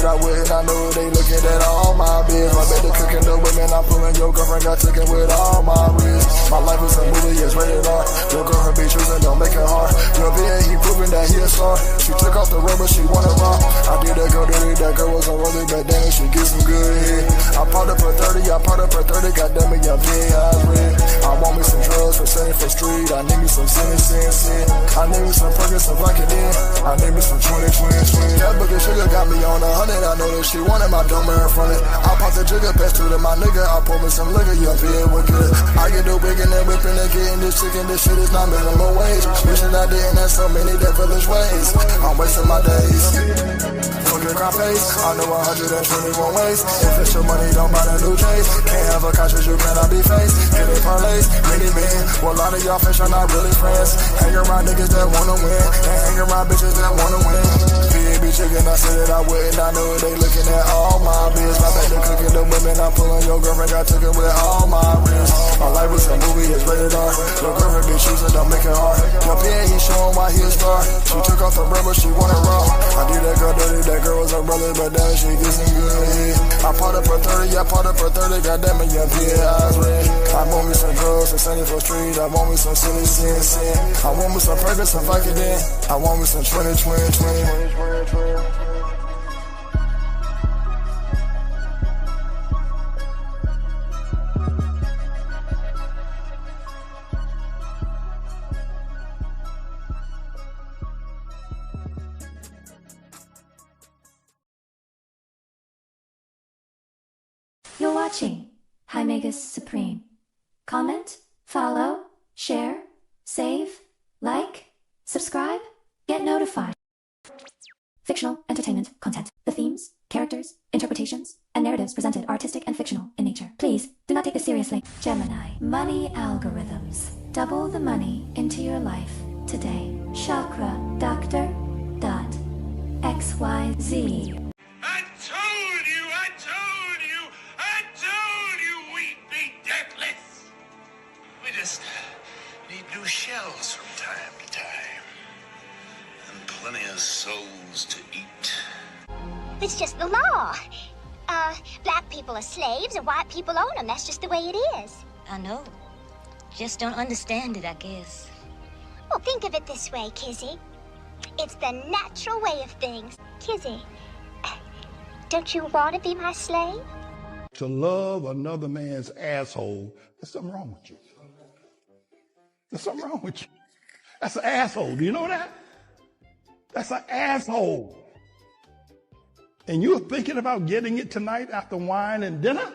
I wouldn't, I know they looking at all my biz. My bed to cooking the women, I'm pulling your girlfriend, got taken with all my wrists. My life is a movie, it's rated R. Your girlfriend be choosing, don't make it hard. Your BA, he proving that he a star. She took off the rubber, she wanted raw. I did that girl dirty, that girl was a rolling, but damn it, she get some good head. I popped up for 30, I popped up for 30, goddamn it, your eyes red. I want me some drugs for setting for street, I need me some sin. I need me some burgers, some Vicodin. I need me some 20. That boogie sugar got me on 100, I know that she wanted my dumb in front of it. I pop the jigger, pass to my nigga, I pour me some liquor, your beer was good. I get the wig and then whipping and getting this chicken, this shit is not minimum wage. Wishing I didn't have so many devilish ways. I'm wasting my days. Fucking crop face, I know 121 ways. If it's your money, don't buy the new chase. Can't have a conscience, you cannot be faced. Get it parlays, many men. Well, a lot of y'all fish are not really friends. Hang around niggas that wanna win, and hang around bitches that wanna win. Be chicken, I said that I wouldn't, I know they looking at all my biz. My back to cooking the women, I'm pulling your girlfriend, got taken with all my wrists. My life was a movie, it's rated R. Your girlfriend be choosing, don't make it hard. Your PA, he showing why he a star. She took off the rubber, she wanted raw. I did that girl dirty, that girl was a brother, but damn, she get some good head. I popped up for 30, I popped up for 30, goddamn it, your PA eyes red. I want me some drugs for Sunday for street, I want me some silly sin. I want me some burgers, some Vicodin. I want me some 20. You're watching MAGUS Supreme. Comment, follow, share, save, like, subscribe, get notified. Fictional entertainment content. The themes, characters, interpretations, and narratives presented are artistic and fictional in nature. Please do not take this seriously. Gemini. Money algorithms. Double the money into your life today. Chakra Doctor. XYZ. I told you we'd be deathless. We just need new shells from time to time. And plenty of souls to eat. It's just the law. Black people are slaves and white people own them. That's just the way it is. I know. Just don't understand it, I guess. Well, think of it this way, Kizzy. It's the natural way of things. Kizzy, don't you want to be my slave? To love another man's asshole, there's something wrong with you. There's something wrong with you. That's an asshole. Do you know that? That's an asshole. And you're thinking about getting it tonight after wine and dinner?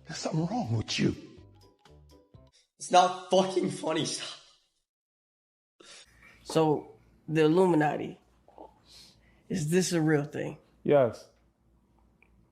There's something wrong with you. It's not fucking funny stuff. So, the Illuminati, is this a real thing? Yes.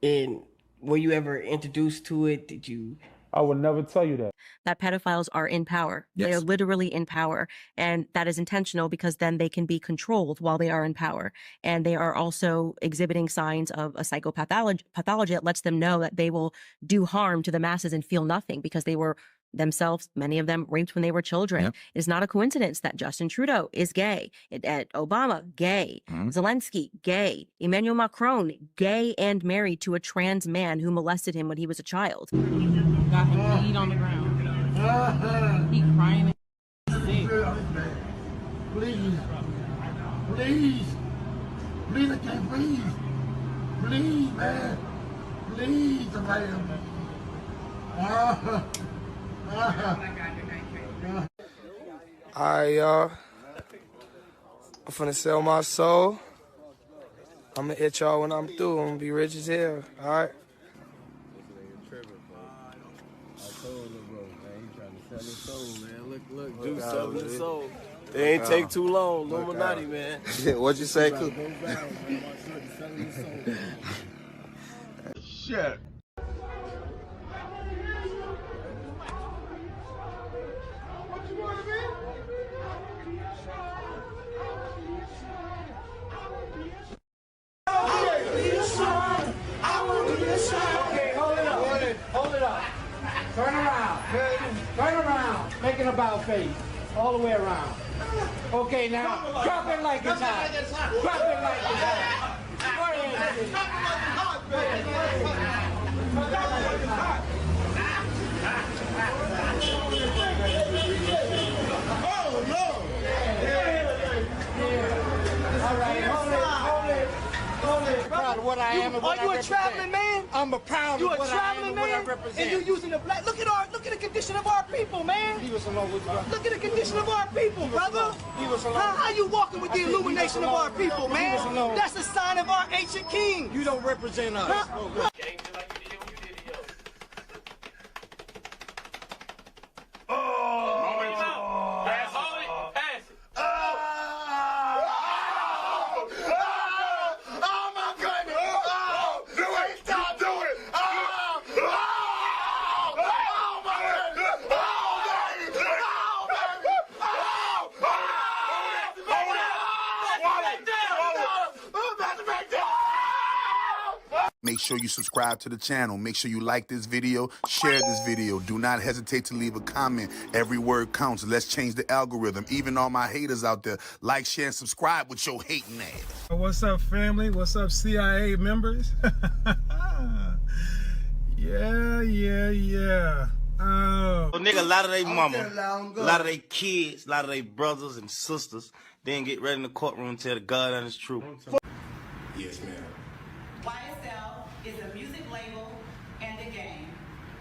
And were you ever introduced to it? Did you? I would never tell you that. That pedophiles are in power. Yes. They are literally in power. And that is intentional because then they can be controlled while they are in power. And they are also exhibiting signs of a psychopathology that lets them know that they will do harm to the masses and feel nothing because they were themselves, many of them, raped when they were children. Yep. It is not a coincidence that Justin Trudeau is gay. Obama, gay. Zelensky, gay. Emmanuel Macron, gay and married to a trans man who molested him when he was a child. Got him bleed on the ground. He crying and sick. Please. Please. Please, I can't breathe. Please, man. Please, somebody help me. Alright, y'all. I'm finna sell my soul. I'm gonna hit y'all when I'm through. I'm gonna be rich as hell. Alright? Look, do something with soul. It ain't take too long. Illuminati, man. What'd you say, Coop? Shit. Turn around. Turn around. Make an about face. All the way around. Okay, now drop it like it's hot. Drop it like it's hot. proud of what I am and what I represent. Are you a traveling man? I'm a proud of what I am and what I represent. And you're using the black. Look at the condition of our people, man. Leave us alone with brother. Look at the condition of our people, brother. Leave us alone. How you walking with the illumination of our people, man? That's a sign of our ancient king. You don't represent us. Huh? Make sure you subscribe to the channel. Make sure you like this video, share this video. Do not hesitate to leave a comment. Every word counts. Let's change the algorithm. Even all my haters out there, like, share, and subscribe with your hating ass. What's up, family? What's up, CIA members? Yeah. So, nigga, a lot of they mama, a lot of they kids, a lot of they brothers and sisters, then get ready in the courtroom and tell the God honest truth. Yes, ma'am. YSL is a music label and a game,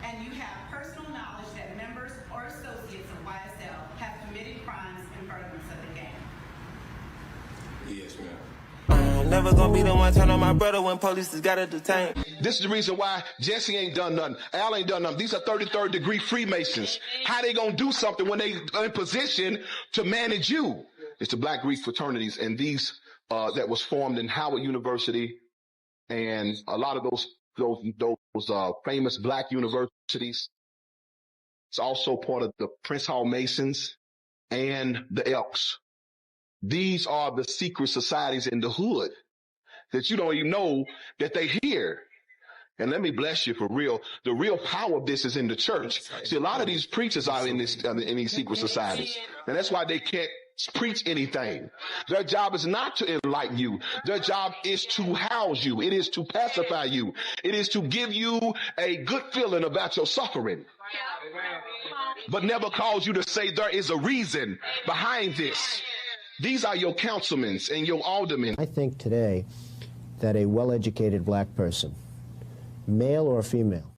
and you have personal knowledge that members or associates of YSL have committed crimes in furtherance of the game. Yes, ma'am. Never gonna be the one turn on my brother when police has got to detain. This is the reason why Jesse ain't done nothing. Al ain't done nothing. These are 33rd degree Freemasons. How they gonna do something when they are in position to manage you? It's the Black Greek fraternities, and these that was formed in Howard University, and a lot of those famous black universities. It's also part of the Prince Hall Masons and the Elks. These are the secret societies in the hood that you don't even know that they here. And let me bless you for real. The real power of this is in the church. See, a lot of these preachers are in these secret societies, and that's why they can't preach anything. Their job is not to enlighten you. Their job is to house you. It is to pacify you. It is to give you a good feeling about your suffering, but never cause you to say there is a reason behind this. These are your councilmen and your aldermen. I think today that a well-educated black person, male or female,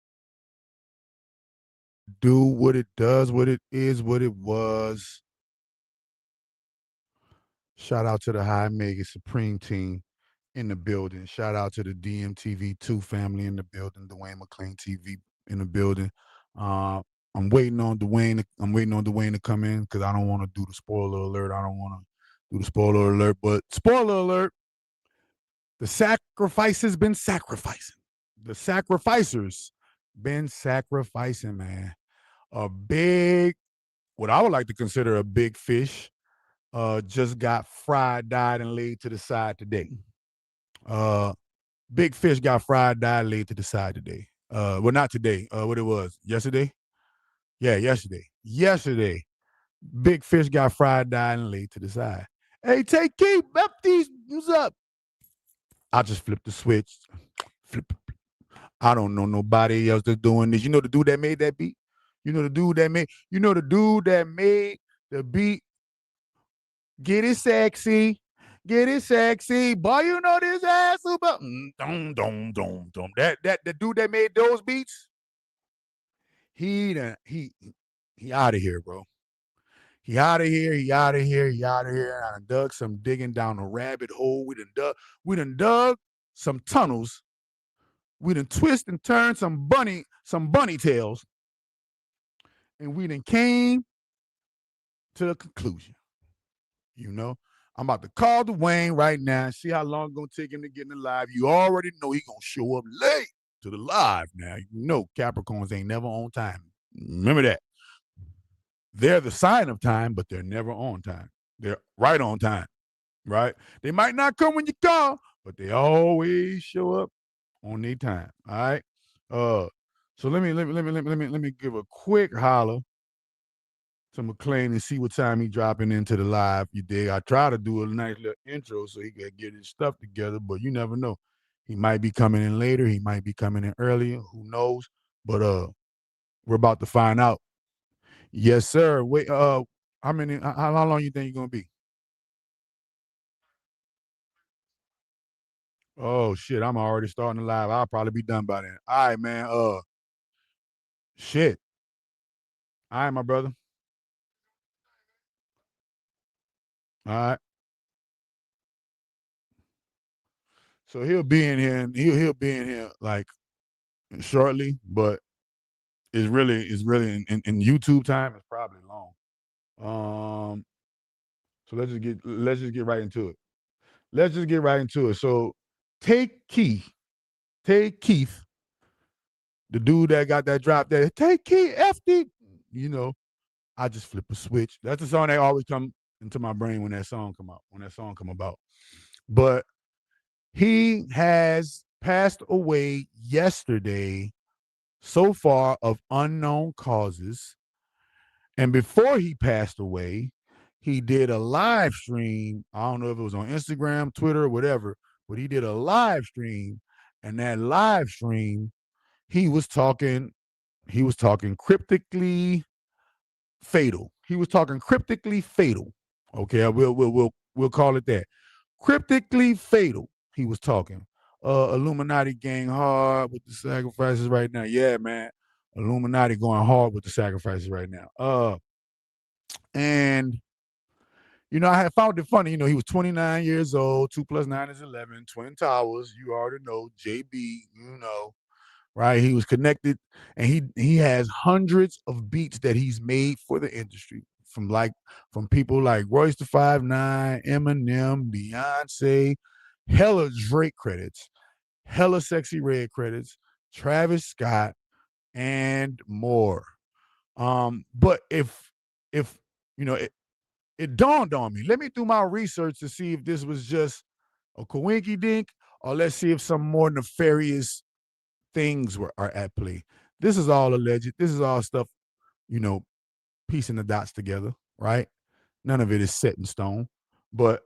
do what it does, what it is, what it was. Shout out to the High Mega Supreme team in the building. Shout out to the DMTV2 family in the building, Duane McLean TV in the building. I'm waiting on Duane to come in because I don't want to do the spoiler alert. I don't want to do the spoiler alert, but spoiler alert, the sacrifices been sacrificing. The sacrificers been sacrificing, man. A big, what I would like to consider a big fish, just got fried, died, and laid to the side today. Big fish got fried, died, laid to the side today. Well, not today. What it was? Yesterday? Yeah, yesterday. Yesterday. Big fish got fried, died, and laid to the side. Hey, Tay Keith, up these, what's up? I just flipped the switch. Flip. I don't know nobody else that's doing this. You know the dude that made that beat? You know the dude that made the beat? Get it sexy. Get it sexy. Boy, you know this ass about that the dude that made those beats, he out of here, bro. He out of here. He out of here. I done dug some digging down a rabbit hole. We done dug some tunnels. We done twist and turn some bunny tails. And we done came to the conclusion. You know, I'm about to call Duane right now and see how long it's gonna take him to get in the live. You already know he gonna show up late to the live now. You know Capricorns ain't never on time. Remember that. They're the sign of time, but they're never on time. They're right on time, right? They might not come when you call, but they always show up on their time. All right. So let me give a quick holler to McLean and see what time he dropping into the live. You dig? I try to do a nice little intro so he can get his stuff together, but you never know. He might be coming in later. He might be coming in earlier. Who knows? But we're about to find out. Yes, sir. Wait. How long you think you're gonna be? Oh shit, I'm already starting the live. I'll probably be done by then. All right, man. Shit. All right, my brother. All right. So he'll be in here, and he'll be in here like shortly, but it's really in YouTube time. It's probably long. So let's just get right into it. Let's just get right into it. So Tay Keith, the dude that got that drop there, Tay Keith, FD, you know, I just flip a switch. That's the song that always come into my brain when that song come out, when that song come about. But he has passed away yesterday, so far of unknown causes. And before he passed away, he did a live stream. I don't know if it was on Instagram, Twitter, or whatever, but he did a live stream. And that live stream, he was talking cryptically fatal. He was talking cryptically fatal. Okay, we'll call it that. Cryptically fatal. He was talking. Illuminati gang hard with the sacrifices right now. Yeah, man. Illuminati going hard with the sacrifices right now. And I had found it funny. He was 29 years old. 2 + 9 is 11. Twin Towers. You already know. JB. Right? He was connected, and he has hundreds of beats that he's made for the industry from people like Royce the 5'9", Eminem, Beyonce, hella Drake credits, hella Sexy Red credits, Travis Scott, and more. But if it dawned on me, let me do my research to see if this was just a coinky dink, or let's see if some more nefarious things are at play. This is all alleged. This is all stuff, piecing the dots together, right? None of it is set in stone, but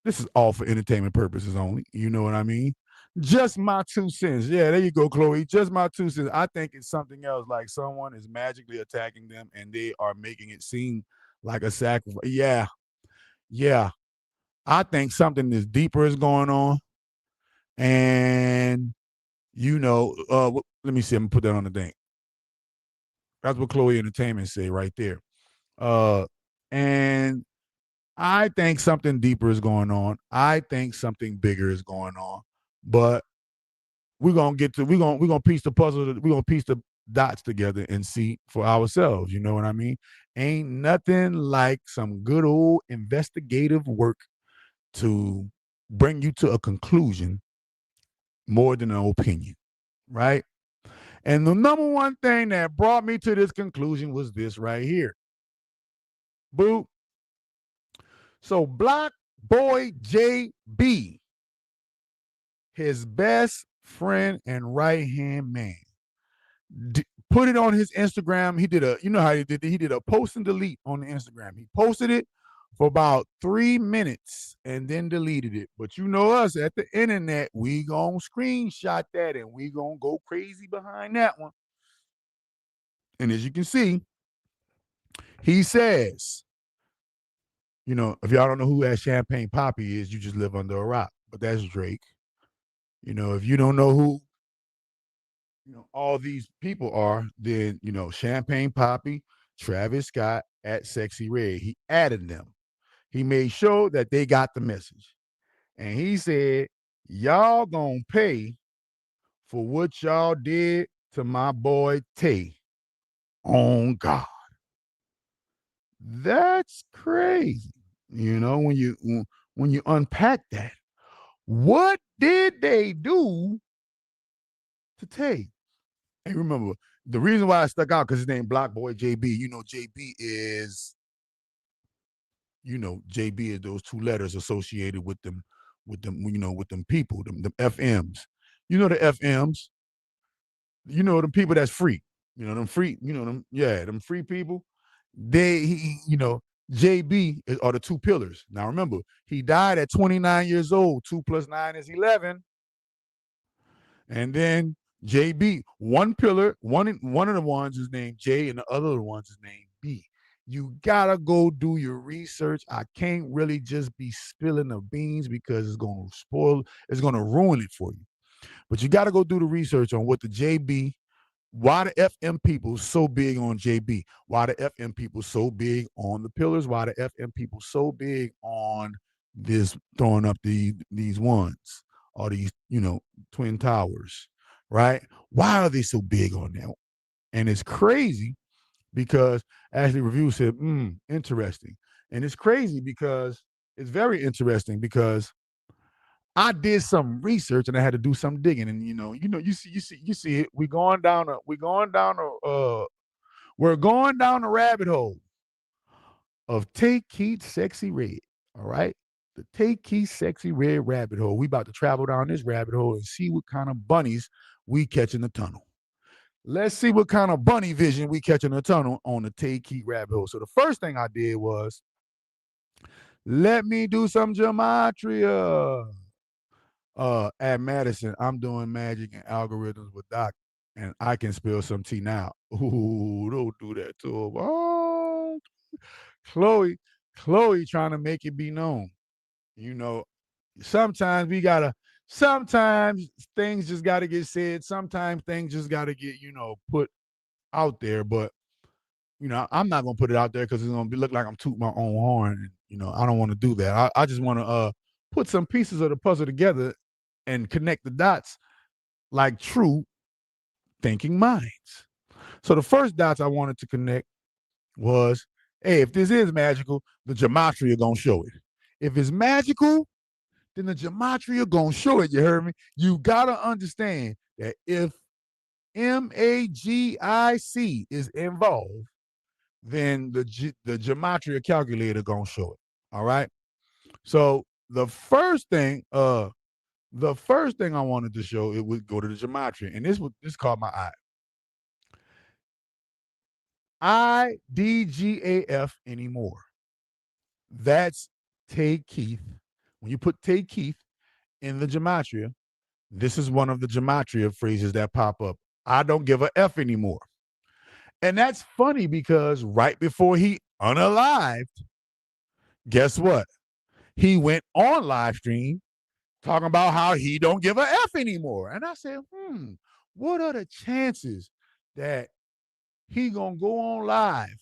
this is all for entertainment purposes only. You know what I mean? Just my 2 cents. Yeah, there you go, Chloe. Just my 2 cents. I think it's something else, like someone is magically attacking them and they are making it seem like a sacrifice. Yeah. I think something is deeper is going on. And let me see. I'm gonna put that on the thing. That's what Chloe Entertainment say right there. And I think something deeper is going on. I think something bigger is going on. But we're gonna piece the puzzle. We're gonna piece the dots together and see for ourselves. You know what I mean? Ain't nothing like some good old investigative work to bring you to a conclusion more than an opinion, right? And the number one thing that brought me to this conclusion was this right here. Boo. So Black Boy JB, his best friend and right-hand man, put it on his Instagram. He did he did a post and delete on the Instagram. He posted it for about 3 minutes and then deleted it. But you know us at the internet, we gonna screenshot that and we gonna go crazy behind that one. And as you can see, he says, if y'all don't know who that Champagne Poppy is, you just live under a rock. But that's Drake. If you don't know who all these people are, then Champagne Poppy, Travis Scott at Sexy Red. He added them. He made sure that they got the message. And he said, y'all gonna pay for what y'all did to my boy Tay. On God. That's crazy. When you unpack that. What did they do to Tay? And remember, the reason why I stuck out because his name Black Boy JB. JB is those 2 letters associated with them people, them FMs. The FMs. Them people that's free. Them free. Them free people. JB are the 2 pillars. Now remember, he died at 29 years old. 2 + 9 is 11. And then JB, one pillar, one of the ones is named J, and the other ones is named B. You gotta go do your research. I can't really just be spilling the beans because it's gonna ruin it for you. But you gotta go do the research on what the JB, why the FM people so big on JB, why the FM people so big on the pillars, why the FM people so big on this throwing up these ones or these, twin towers, right? Why are they so big on that? And it's crazy because Ashley Review said, interesting. And it's crazy because it's very interesting because I did some research and I had to do some digging. And you see it. We're going down the rabbit hole of Tay Keith Sexy Red. All right. The Tay Keith Sexy Red rabbit hole. We about to travel down this rabbit hole and see what kind of bunnies we catch in the tunnel. Let's see what kind of bunny vision we catch in the tunnel on the Tay Keith rabbit hole. So the first thing I did was, let me do some gematria. At Madison, I'm doing magic and algorithms with Doc, and I can spill some tea now. Ooh, don't do that to him. Oh, Chloe trying to make it be known. Sometimes things just gotta get said. Sometimes things just gotta get, put out there. But, I'm not gonna put it out there because it's gonna look like I'm tooting my own horn. And, I don't want to do that. I just want to put some pieces of the puzzle together and connect the dots like true thinking minds. So the first dots I wanted to connect was, hey, if this is magical, the gematria gonna show it. If it's magical, then the gematria gonna show it. You heard me? You gotta understand that if MAGIC is involved, then the gematria calculator gonna show it. All right. So the first thing I wanted to show, it would go to the gematria, and this caught my eye. IDGAF anymore. That's Tay Keith. When you put Tay Keith in the gematria, this is one of the gematria phrases that pop up. I don't give a F anymore. And that's funny because right before he unalived, guess what? He went on live stream talking about how he don't give a F anymore. And I said, what are the chances that he gonna go on live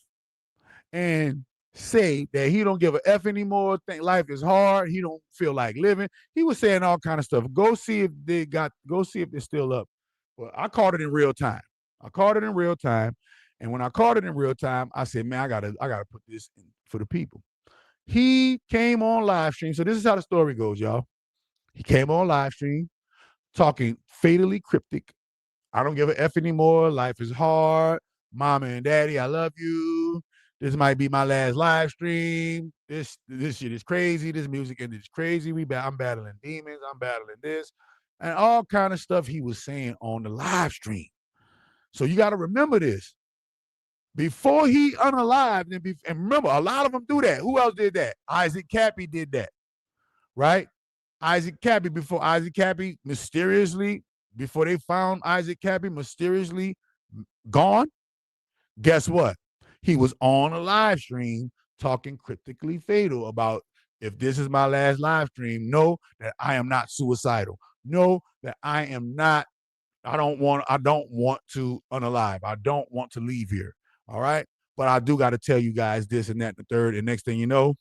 and say that he don't give a F anymore, think life is hard, he don't feel like living? He was saying all kind of stuff. Go see if they're still up. Well, I caught it in real time. And when I caught it in real time, I said, man, I gotta put this in for the people. He came on live stream. So this is how the story goes, y'all. He came on live stream talking fatally cryptic. I don't give a F anymore. Life is hard. Mama and daddy, I love you. This might be my last live stream. This shit is crazy. This music industry is crazy. I'm battling demons. I'm battling this. And all kind of stuff he was saying on the live stream. So you got to remember this. Before he unalived, and remember, a lot of them do that. Who else did that? Isaac Cappy did that, right? Isaac Cappy, before they found Isaac Cappy mysteriously gone, guess what? He was on a live stream talking cryptically fatal about, if this is my last live stream, know that I am not suicidal. Know that I don't want to unalive. I don't want to leave here. All right. But I do got to tell you guys this and that and the third. And next thing you know,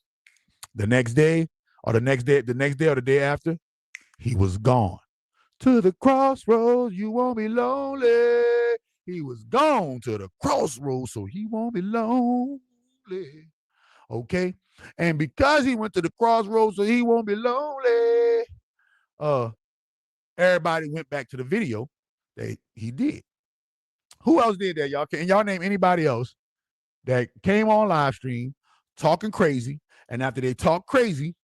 the next day or the day after, he was gone. To the crossroads, you won't be lonely. He was gone to the crossroads, so he won't be lonely. Okay? And because he went to the crossroads, so he won't be lonely, everybody went back to the video that he did. Who else did that, y'all? Can y'all name anybody else that came on live stream talking crazy, and after they talked crazy,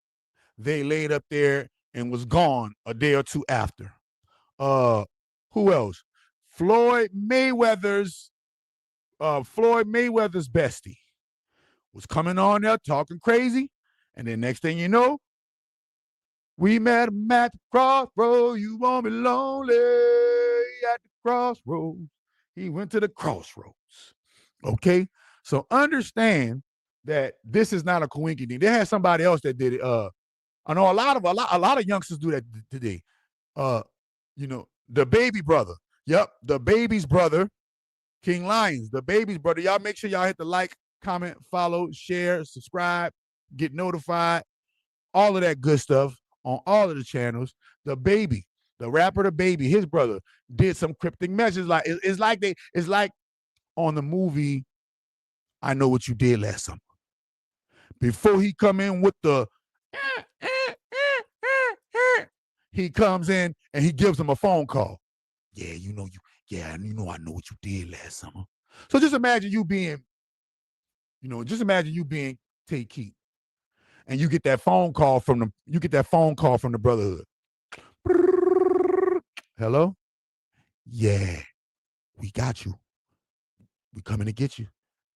they laid up there and was gone a day or two after? Who else? Floyd Mayweather's bestie was coming on there talking crazy, and then next thing you know, we met him at the crossroads. You won't be lonely at the crossroads. He went to the crossroads. Okay, so understand that this is not a coinky. They had somebody else that did it. I know a lot of youngsters do that today. You know, the baby brother. Yep, the baby's brother, King Lions, the baby's brother. Y'all make sure y'all hit the like, comment, follow, share, subscribe, get notified, all of that good stuff on all of the channels. The baby, the rapper, the baby, his brother did some cryptic messages. Like it's like on the movie I Know What You Did Last Summer. Before he come in with the he comes in and he gives him a phone call. Yeah, I know what you did last summer. So just imagine you being Tay Keith, and you get that phone call from the Brotherhood. Hello? Yeah, we got you. We coming to get you.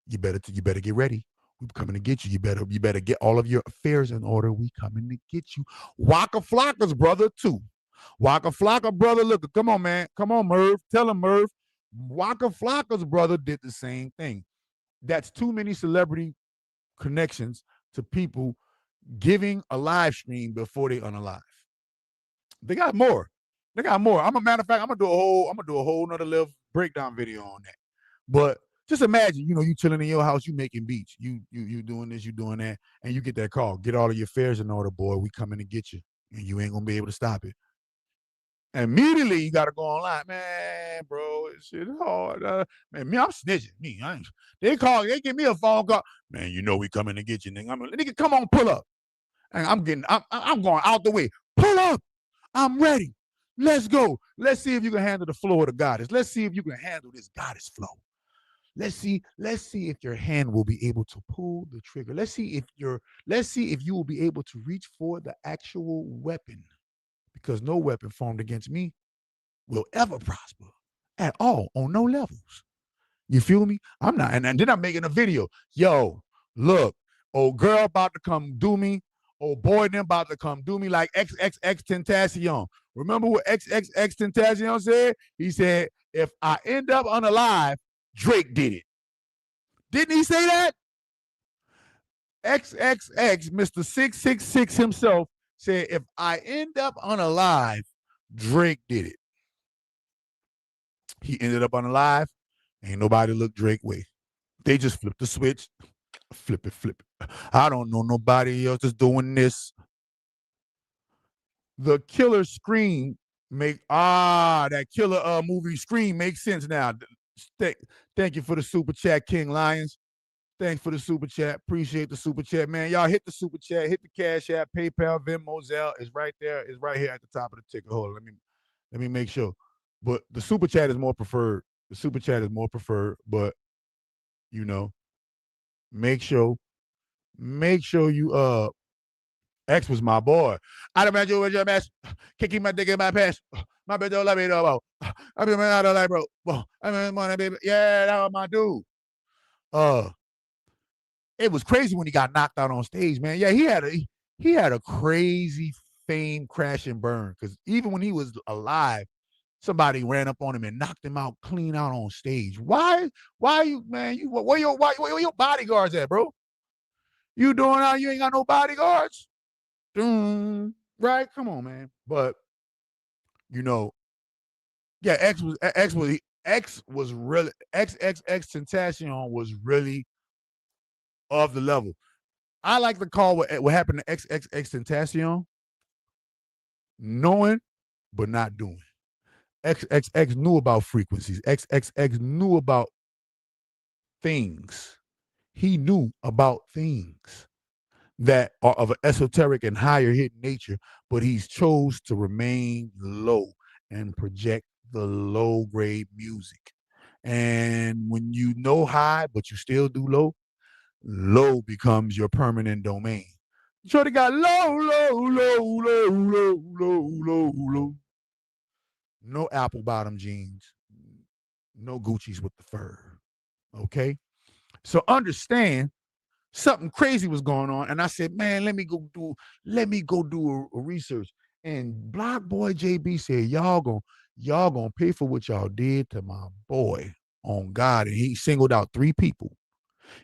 You better get ready. We coming to get you. You better get all of your affairs in order. We coming to get you. Waka Flocka's brother too. Waka Flocka brother, look, come on, man. Come on, Merv. Tell him, Merv. Waka Flocka's brother did the same thing. That's too many celebrity connections to people giving a live stream before they unalive. They got more. I'm a matter of fact, I'm gonna do a whole nother little breakdown video on that. But just imagine, you chilling in your house, you making beats, you doing this, you doing that, and you get that call. Get all of your affairs in order, boy. We coming to get you, and you ain't gonna be able to stop it. Immediately, you gotta go online, man, bro. Shit hard, man. Me, I'm snitching. They give me a phone call, man. We coming to get you, nigga. Nigga, come on, pull up. And I'm going out the way. Pull up. I'm ready. Let's go. Let's see if you can handle the flow of the goddess. Let's see if you can handle this goddess flow. Let's see if your hand will be able to pull the trigger. Let's see if you will be able to reach for the actual weapon. Because no weapon formed against me will ever prosper at all on no levels. You feel me? I'm not, and then I'm making a video. Yo, look, old girl about to come do me. Old boy them about to come do me like XXX Tentacion. Remember what XXX Tentacion said? He said, if I end up unalive, Drake did it. Didn't he say that? XXX, Mr. 666 himself, said, if I end up unalive, Drake did it. He ended up unalive. Ain't nobody look Drake way. They just flipped the switch. Flip it. I don't know nobody else is doing this. The killer Scream that killer movie Scream makes sense now. Thank you for the super chat, King Lions. Thanks for the super chat. Appreciate the super chat, man. Y'all hit the super chat, hit the Cash App, PayPal, Venmo, Zelle. It's right there. It's right here at the top of the ticker. Hold on, let me make sure. But the super chat is more preferred. But make sure you X was my boy. I don't imagine with your mess. Can't keep my dick in my pants. My bitch don't let me know about. I mean, I don't like, bro. I mean, baby. Yeah, that was my dude. It was crazy when he got knocked out on stage, man. Yeah, he had a crazy fame crash and burn. Because even when he was alive, somebody ran up on him and knocked him out clean out on stage. Why you, man? Where your bodyguards at, bro? You doing out? You ain't got no bodyguards? Right? Come on, man. But yeah, X was really XXX Tentacion was really of the level. I like to call what happened to XXX Tentacion knowing but not doing. XXX knew about frequencies. XXX knew about things. He knew about things that are of an esoteric and higher hidden nature, but he's chose to remain low and project the low grade music. And when you know high, but you still do low, low becomes your permanent domain. Shorty got low. No apple bottom jeans, no Gucci's with the fur. Okay? So understand something crazy was going on. And I said, man, let me go do a research. And Block Boy JB said, y'all gonna pay for what y'all did to my boy on God. And he singled out 3 people.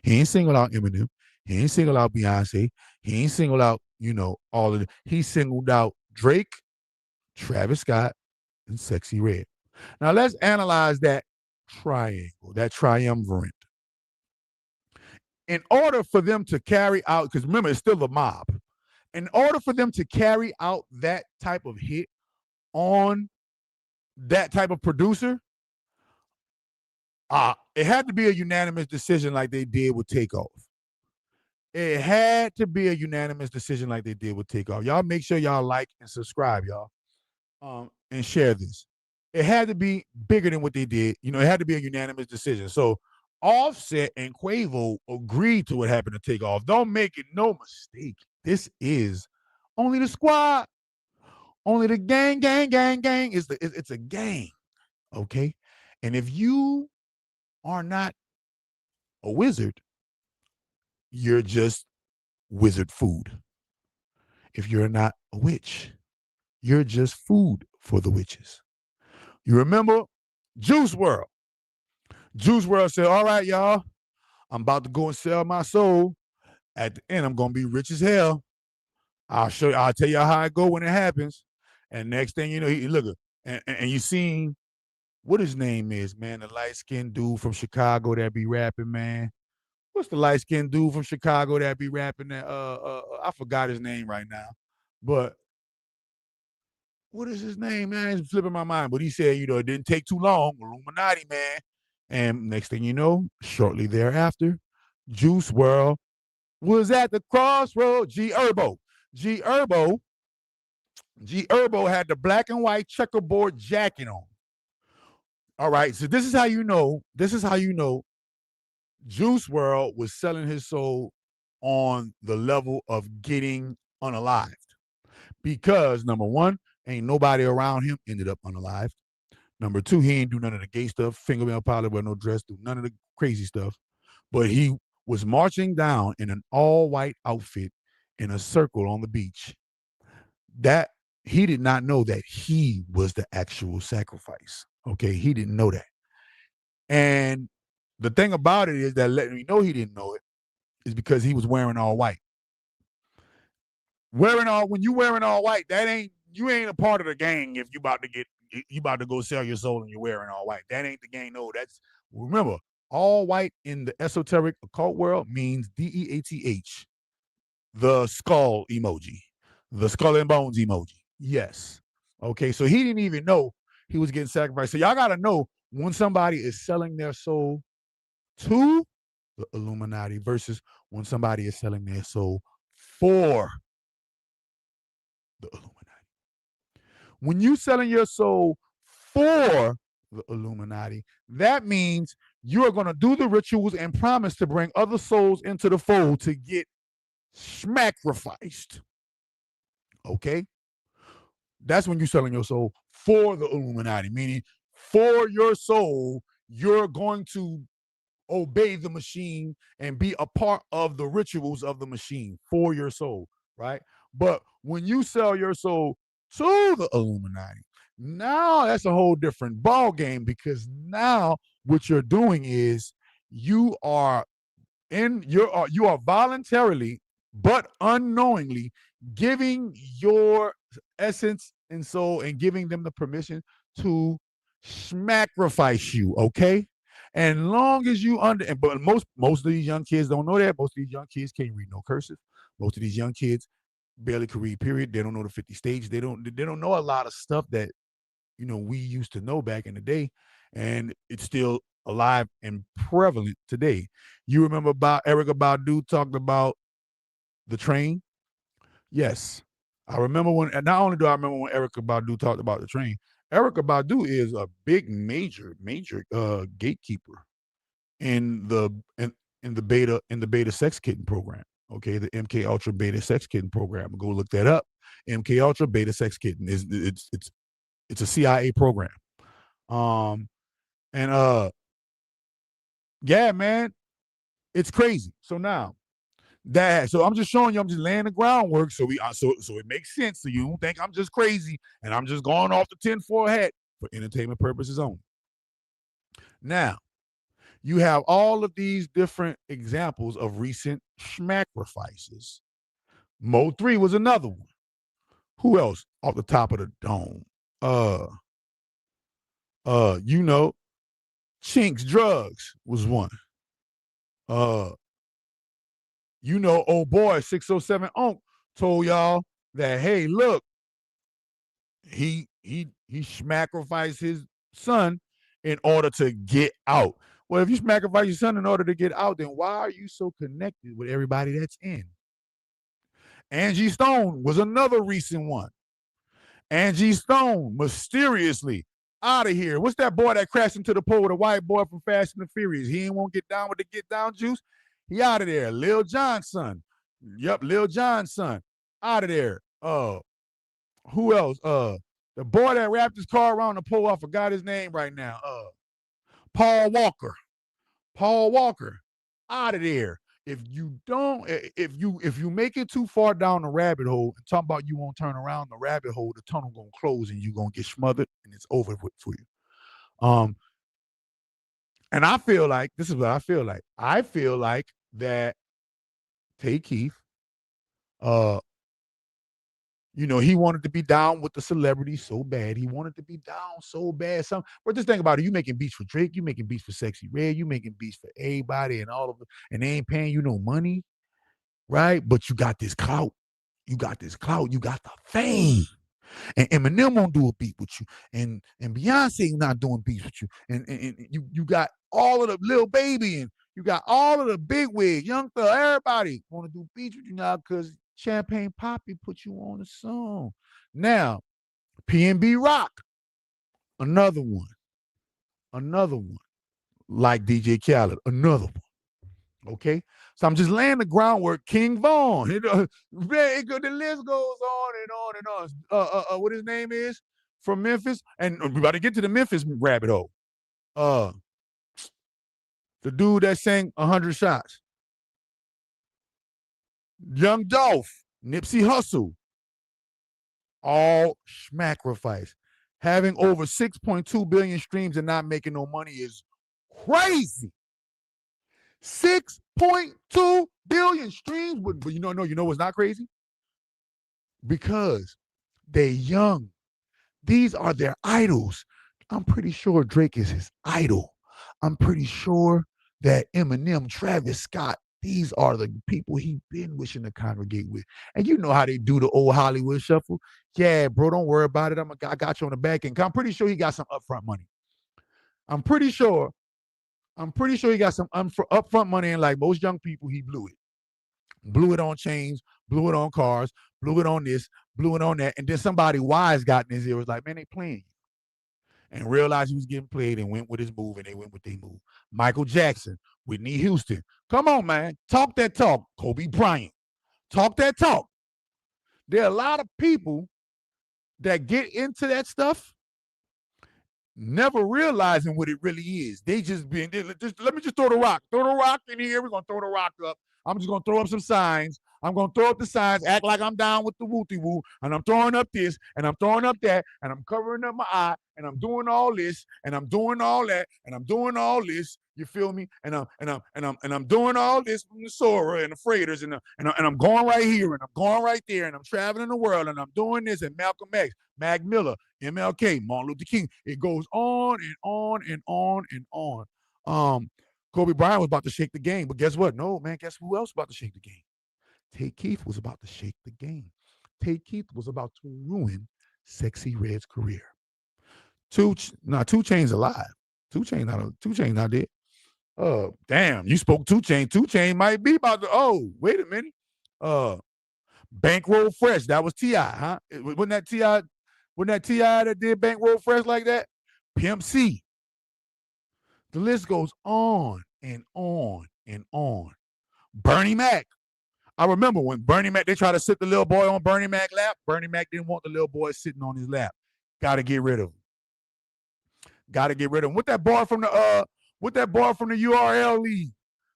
He ain't singled out Eminem. He ain't single out Beyonce. He ain't singled out, all of it. He singled out Drake, Travis Scott, and SEXYY Red. Now let's analyze that triangle, that triumvirate. In order for them to carry out, because remember, it's still a mob. In order for them to carry out that type of hit on that type of producer, it had to be a unanimous decision like they did with Takeoff. It had to be a unanimous decision like they did with Takeoff. Y'all make sure y'all like and subscribe, y'all, and share this. It had to be bigger than what they did. It had to be a unanimous decision. So Offset and Quavo agreed to what happened to Takeoff. Don't make it no mistake. This is only the squad. Only the gang. It's a gang, okay? And if you are not a wizard, you're just wizard food. If you're not a witch, you're just food for the witches. You remember Juice WRLD? Juice WRLD said, all right, y'all, I'm about to go and sell my soul. At the end, I'm going to be rich as hell. I'll tell y'all how it go when it happens. And next thing you know, he look, and you seen what his name is, man, the light-skinned dude from Chicago that be rapping, man. What's the light-skinned dude from Chicago that be rapping that? I forgot his name right now. But what is his name, man? It's flipping my mind. But he said, it didn't take too long. Illuminati, man. And next thing you know, shortly thereafter, Juice WRLD was at the crossroad. G Herbo had the black and white checkerboard jacket on. All right, so this is how you know Juice WRLD was selling his soul on the level of getting unalived. Because number one, ain't nobody around him ended up unalived. Number two, he ain't do none of the gay stuff, fingernail powder, wear no dress, do none of the crazy stuff. But he was marching down in an all-white outfit in a circle on the beach. That he did not know that he was the actual sacrifice. Okay, he didn't know that. And the thing about it is that letting me know he didn't know it is because he was wearing all white. When you wearing all white, you ain't a part of the gang if you about to go sell your soul and you're wearing all white. That ain't the gang. No, remember, all white in the esoteric occult world means DEATH, the skull emoji, the skull and bones emoji. Yes. Okay, so he didn't even know he was getting sacrificed. So y'all got to know when somebody is selling their soul to the Illuminati versus when somebody is selling their soul for the Illuminati. When you selling your soul for the Illuminati, that means you are going to do the rituals and promise to bring other souls into the fold to get sacrificed. Okay? That's when you're selling your soul for the Illuminati, meaning for your soul, you're going to obey the machine and be a part of the rituals of the machine for your soul, right? But when you sell your soul to the Illuminati, now that's a whole different ball game, because now what you're doing is you are voluntarily but unknowingly giving your essence and soul and giving them the permission to sacrifice you, okay? And long as you but most of these young kids don't know that. Most of these young kids can't read no cursive. Most of these young kids barely can read, period. They don't know the 50 stages. They don't know a lot of stuff that we used to know back in the day, and it's still alive and prevalent today. You remember about Erykah Badu talked about the train? Yes. I remember not only do I remember when Erykah Badu talked about the train, Erykah Badu is a big, major gatekeeper in the beta sex kitten program. Okay, the MK Ultra beta sex kitten program. Go look that up. MK Ultra beta sex kitten it's a CIA program. Yeah, man, it's crazy. So now so I'm just showing you, I'm just laying the groundwork so it makes sense, so you don't think I'm just crazy and I'm just going off the tinfoil hat for entertainment purposes only. Now, you have all of these different examples of recent schmacrifices. Mo 3 was another one. Who else off the top of the dome? Chinks Drugs was one. Old boy 607 Onk told y'all that, hey, look, he schmacrificed his son in order to get out. Well, if you schmacrifice your son in order to get out, then why are you so connected with everybody that's in? Angie Stone was another recent one. Angie Stone, mysteriously out of here. What's that boy that crashed into the pole with a white boy from Fast and the Furious? He ain't want to get down with the get down juice. He out of there. Lil Jon's son. Yep, Lil Jon's son. Out of there. Who else? The boy that wrapped his car around the pole, I forgot his name right now. Paul Walker. Paul Walker. Out of there. If you make it too far down the rabbit hole and talk about you won't turn around the rabbit hole, the tunnel gonna close and you're gonna get smothered and it's over for you. And I feel like this is what I feel like. I feel like that Tay Keith, he wanted to be down with the celebrity so bad. He wanted to be down so bad. But just think about it. You making beats for Drake. You making beats for SEXYY. You making beats for everybody and all of it. And they ain't paying you no money, right? But you got this clout. You got this clout. You got the fame. And Eminem won't do a beat with you. And Beyonce not doing beats with you. And you got all of the Lil Baby and you got all of the big wigs, Young Thug, everybody want to do beats with you now because Champagne Poppy put you on the song. Now, PNB Rock, another one. Like DJ Khaled, another one. Okay? So I'm just laying the groundwork. King Von. The list goes on and on and on. What his name is from Memphis. And we're about to get to the Memphis rabbit hole. The dude that sang 100 Shots. Young Dolph, Nipsey Hussle, all schmacrifice. Having over 6.2 billion streams and not making no money is crazy. 6.2 billion streams, but you know what's not crazy? Because they're young. These are their idols. I'm pretty sure Drake is his idol. I'm pretty sure that Eminem, Travis Scott, these are the people he been wishing to congregate with. And you know how they do the old Hollywood shuffle. Yeah, bro, don't worry about it. I got you on the back end. I'm pretty sure he got some upfront money. I'm pretty sure he got some upfront money, and like most young people, he blew it. Blew it on chains, blew it on cars, blew it on this, blew it on that. And then somebody wise got in his ear was like, man, they playing you. And realized he was getting played and went with his move, and they went with their move. Michael Jackson, Whitney Houston. Come on, man. Talk that talk. Kobe Bryant. Talk that talk. There are a lot of people that get into that stuff never realizing what it really is. They just let me just throw the rock. Throw the rock in here. We're going to throw the rock up. I'm just going to throw up some signs. I'm going to throw up the signs, act like I'm down with the wooty-woo, and I'm throwing up this, and I'm throwing up that, and I'm covering up my eye, and I'm doing all this, and I'm doing all that, and I'm doing all this. You feel me? And I'm doing all this from the Sora and the Freighters, and I'm going right here, and I'm going right there, and I'm traveling the world, and I'm doing this, and Malcolm X, Mac Miller, MLK, Martin Luther King. It goes on and on and on and on. Kobe Bryant was about to shake the game, but guess what? No, man, guess who else was about to shake the game? Tay Keith was about to shake the game. Tay Keith was about to ruin Sexy Red's career. 2 Chainz alive. 2 Chainz not dead. Damn, you spoke 2 Chainz. 2 Chainz might be about to, wait a minute. Bankroll Fresh, that was T.I., huh? Wasn't that T.I. that did Bankroll Fresh like that? Pimp C. The list goes on and on and on. Bernie Mac. I remember when Bernie Mac, they tried to sit the little boy on Bernie Mac's lap. Bernie Mac didn't want the little boy sitting on his lap. Got to get rid of him. With that boy from the URL League,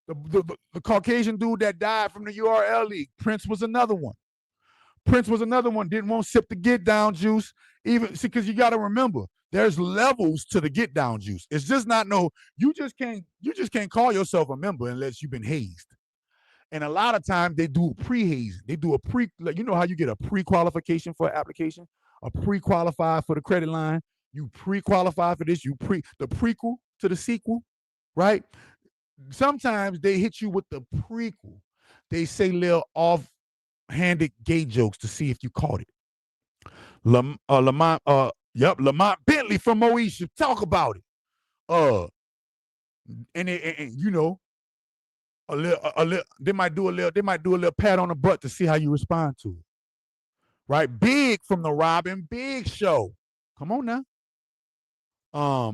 the Caucasian dude that died from the URL League. Prince was another one. Didn't want to sip the get down juice. Even because you got to remember, There's levels to the get down juice. It's just not you just can't call yourself a member unless you've been hazed. And a lot of times they do pre-hazing. They do you know how you get a pre-qualification for an application, a pre-qualify for the credit line, you pre-qualify for this, the prequel to the sequel, right? Sometimes they hit you with the prequel. They say little off-handed gay jokes to see if you caught it. Lamont Bentley from Moesha, talk about it. And you know, a little, they might do a little pat on the butt to see how you respond to it. Right? Big from the Robin Big Show. Come on now.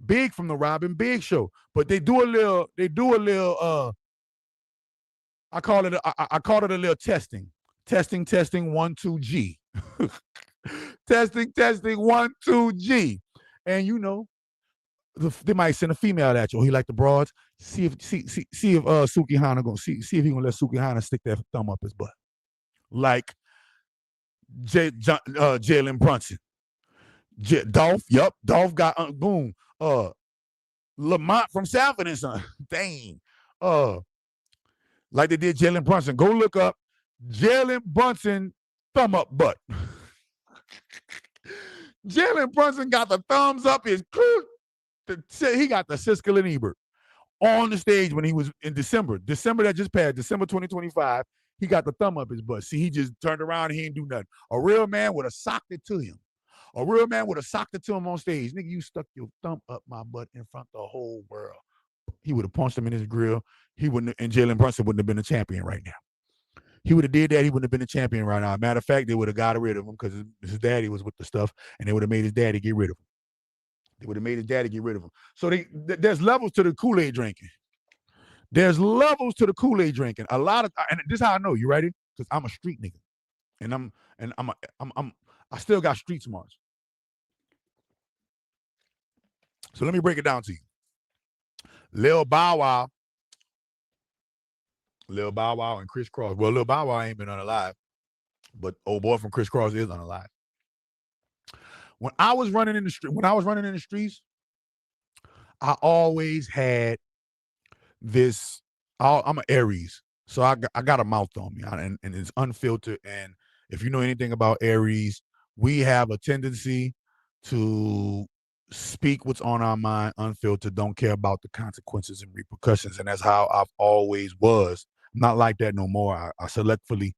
Big from the Robin Big Show. But they do a little, I call it a little testing. Testing, 1, 2, G. testing, 1, 2, G. And you know, they might send a female at you. Oh, he like the broads. See if Sukihana gonna see if he gonna let Sukihana stick that thumb up his butt. Like Jalen Brunson. Dolph got boom. Lamont from Sanford and Son. Dang. Like they did Jalen Brunson. Go look up Jalen Brunson thumb up butt. Jalen Brunson got the thumbs up his he got the Siskel and Ebert on the stage when he was in December that just passed, December 2025. He got the thumb up his butt. See, he just turned around and he ain't do nothing. A real man would have socked it to him. A real man would have socked it to him on stage. Nigga, you stuck your thumb up my butt in front of the whole world. He would have punched him in his grill. He wouldn't, and Jalen Brunson wouldn't have been a champion right now. He would have did that. He wouldn't have been a champion right now. Matter of fact, they would have got rid of him because his daddy was with the stuff, and they would have made his daddy get rid of him. So there's levels to the Kool-Aid drinking. There's levels to the Kool-Aid drinking. A lot of, and this is how I know. You ready? Because I'm a street nigga, and I still got street smarts. So let me break it down to you. Lil Bow Wow and Chris Cross. Well, Lil Bow Wow ain't been unalive, but old boy from Chris Cross is unalive. When I was running in the streets, I always had this. I'm an Aries, so I got a mouth on me, and it's unfiltered. And if you know anything about Aries, we have a tendency to speak what's on our mind, unfiltered, don't care about the consequences and repercussions. And that's how I've always was. I'm not like that no more. I selectively,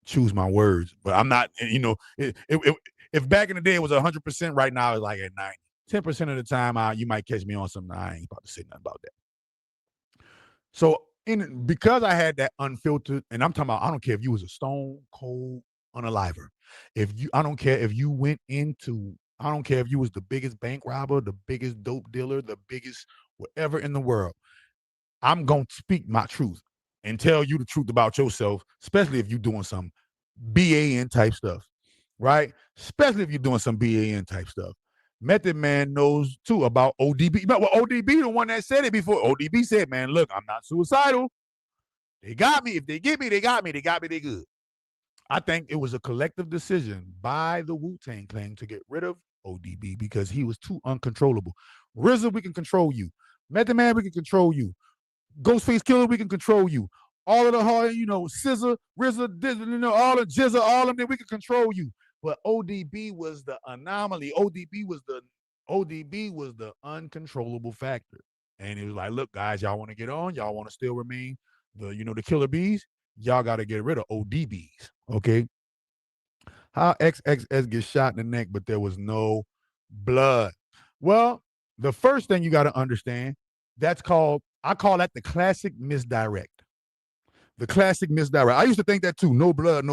choose my words, but I'm not, if back in the day it was 100%, right now it's like at 90. 10% of the time you might catch me on something. I ain't about to say nothing about that. So because I had that unfiltered, and I'm talking about, I don't care if you was a stone cold unaliver. I don't care if you I don't care if you was the biggest bank robber, the biggest dope dealer, the biggest whatever in the world. I'm going to speak my truth and tell you the truth about yourself, especially if you're doing some BAN type stuff, right? Especially if you're doing some BAN type stuff. Method Man knows too about ODB. But ODB, the one that said it before. ODB said, man, look, I'm not suicidal. They got me. If they get me, they got me. They got me, they good. I think it was a collective decision by the Wu-Tang Clan to get rid of ODB because he was too uncontrollable. RZA, we can control you. Method Man, we can control you. Ghostface Killer, we can control you. All of the hard, SZA, RZA, all of Jizza, all of them, we can control you. But ODB was the anomaly. ODB was the uncontrollable factor. And it was like, look, guys, y'all want to get on? Y'all want to still remain the killer bees? Y'all got to get rid of ODBs, okay? How XXS gets shot in the neck, but there was no blood. Well, the first thing you got to understand, I call that the classic misdirect. The classic misdirect. I used to think that too, no blood.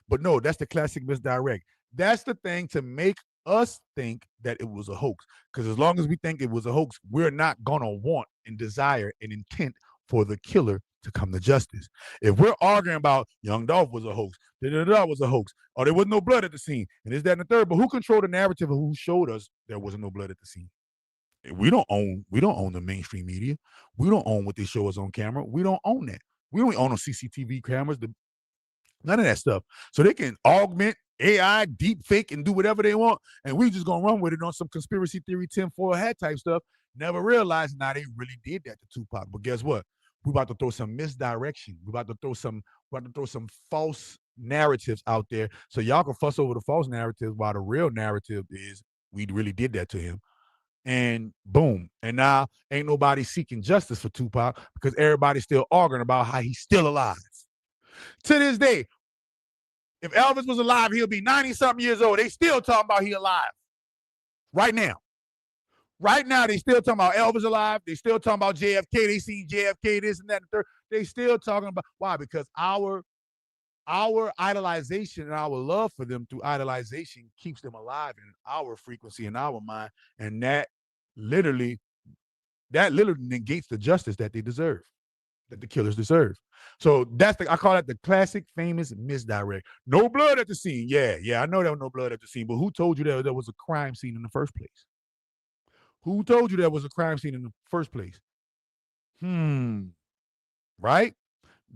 But no, that's the classic misdirect. That's the thing to make us think that it was a hoax. Because as long as we think it was a hoax, we're not going to want and desire and intent for the killer to come to justice. If we're arguing about Young Dolph was a hoax, was a hoax, or there was no blood at the scene, and is that and the third, but who controlled the narrative of who showed us there wasn't no blood at the scene? We don't own the mainstream media. We don't own what they show us on camera. We don't own that. We don't own no CCTV cameras, none of that stuff. So they can augment AI deep fake and do whatever they want, and we just gonna run with it on some conspiracy theory tinfoil hat type stuff. Never realized now they really did that to Tupac. But guess what? We about to throw some misdirection. We about to throw some false narratives out there, so y'all can fuss over the false narratives while the real narrative is we really did that to him. And boom. And now ain't nobody seeking justice for Tupac because everybody's still arguing about how he's still alive. To this day, if Elvis was alive, he'll be 90-something years old. They still talking about he alive. Right now. Right now, they still talking about Elvis alive. They still talking about JFK. They seen JFK, this and that and third. They still talking about, why? Because our idolization and our love for them through idolization keeps them alive in our frequency, in our mind. And that literally negates the justice that they deserve, that the killers deserve. So I call that the classic famous misdirect. No blood at the scene. Yeah, I know there was no blood at the scene, but who told you there was a crime scene in the first place? Who told you there was a crime scene in the first place? Right?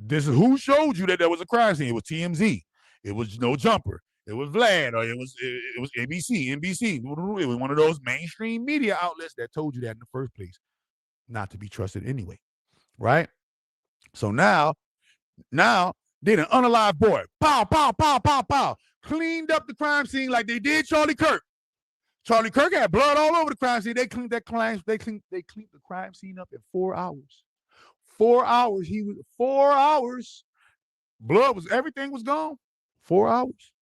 This is who showed you that there was a crime scene. It was TMZ. It was No Jumper. It was Vlad, or it was ABC, NBC. It was one of those mainstream media outlets that told you that in the first place. Not to be trusted anyway. Right? So now, did an unalive boy, pow, pow, pow, pow, pow, cleaned up the crime scene like they did Charlie Kirk. Charlie Kirk had blood all over the crime scene. They cleaned the crime scene up in 4 hours. 4 hours. 4 hours. Everything was gone. 4 hours.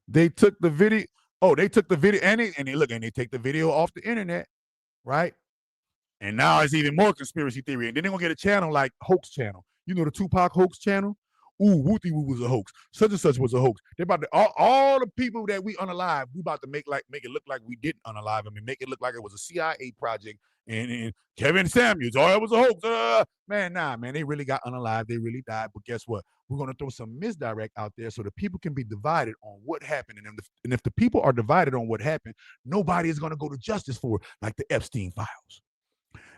They took the video. They took the video and they take the video off the internet, right? And now it's even more conspiracy theory. And then they're gonna get a channel like Hoax Channel. You know the Tupac Hoax Channel? Ooh, Wooty Woo was a hoax. Such and such was a hoax. They're about to all the people that we unalive, we about to make it look like we didn't unalive them and make it look like it was a CIA project and Kevin Samuels. It was a hoax. Man, they really got unalive. They really died. But guess what? We're gonna throw some misdirect out there so the people can be divided on what happened. And if the people are divided on what happened, nobody is gonna go to justice for it, like the Epstein files.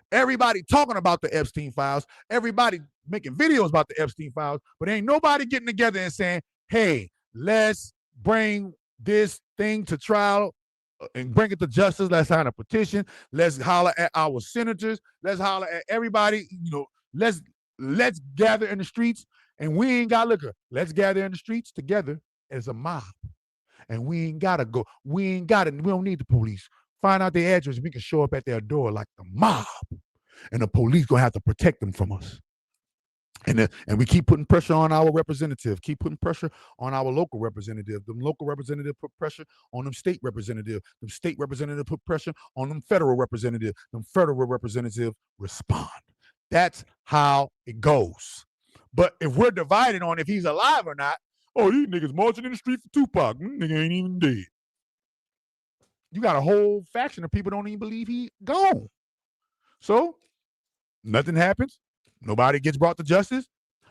Everybody talking about the Epstein files, everybody making videos about the Epstein files, but ain't nobody getting together and saying, hey, let's bring this thing to trial and bring it to justice. Let's sign a petition. Let's holler at our senators. Let's holler at everybody. Let's gather in the streets, and we ain't got liquor. Let's gather in the streets together as a mob. And we ain't gotta go. We don't need the police. Find out their address. We can show up at their door like the mob, and the police gonna have to protect them from us. And we keep putting pressure on our representative. Keep putting pressure on our local representative. Them local representative put pressure on them state representative. Them state representative put pressure on them federal representative. Them federal representative respond. That's how it goes. But if we're divided on if he's alive or not, these niggas marching in the street for Tupac. Nigga ain't even dead. You got a whole faction of people don't even believe he gone. So nothing happens. Nobody gets brought to justice.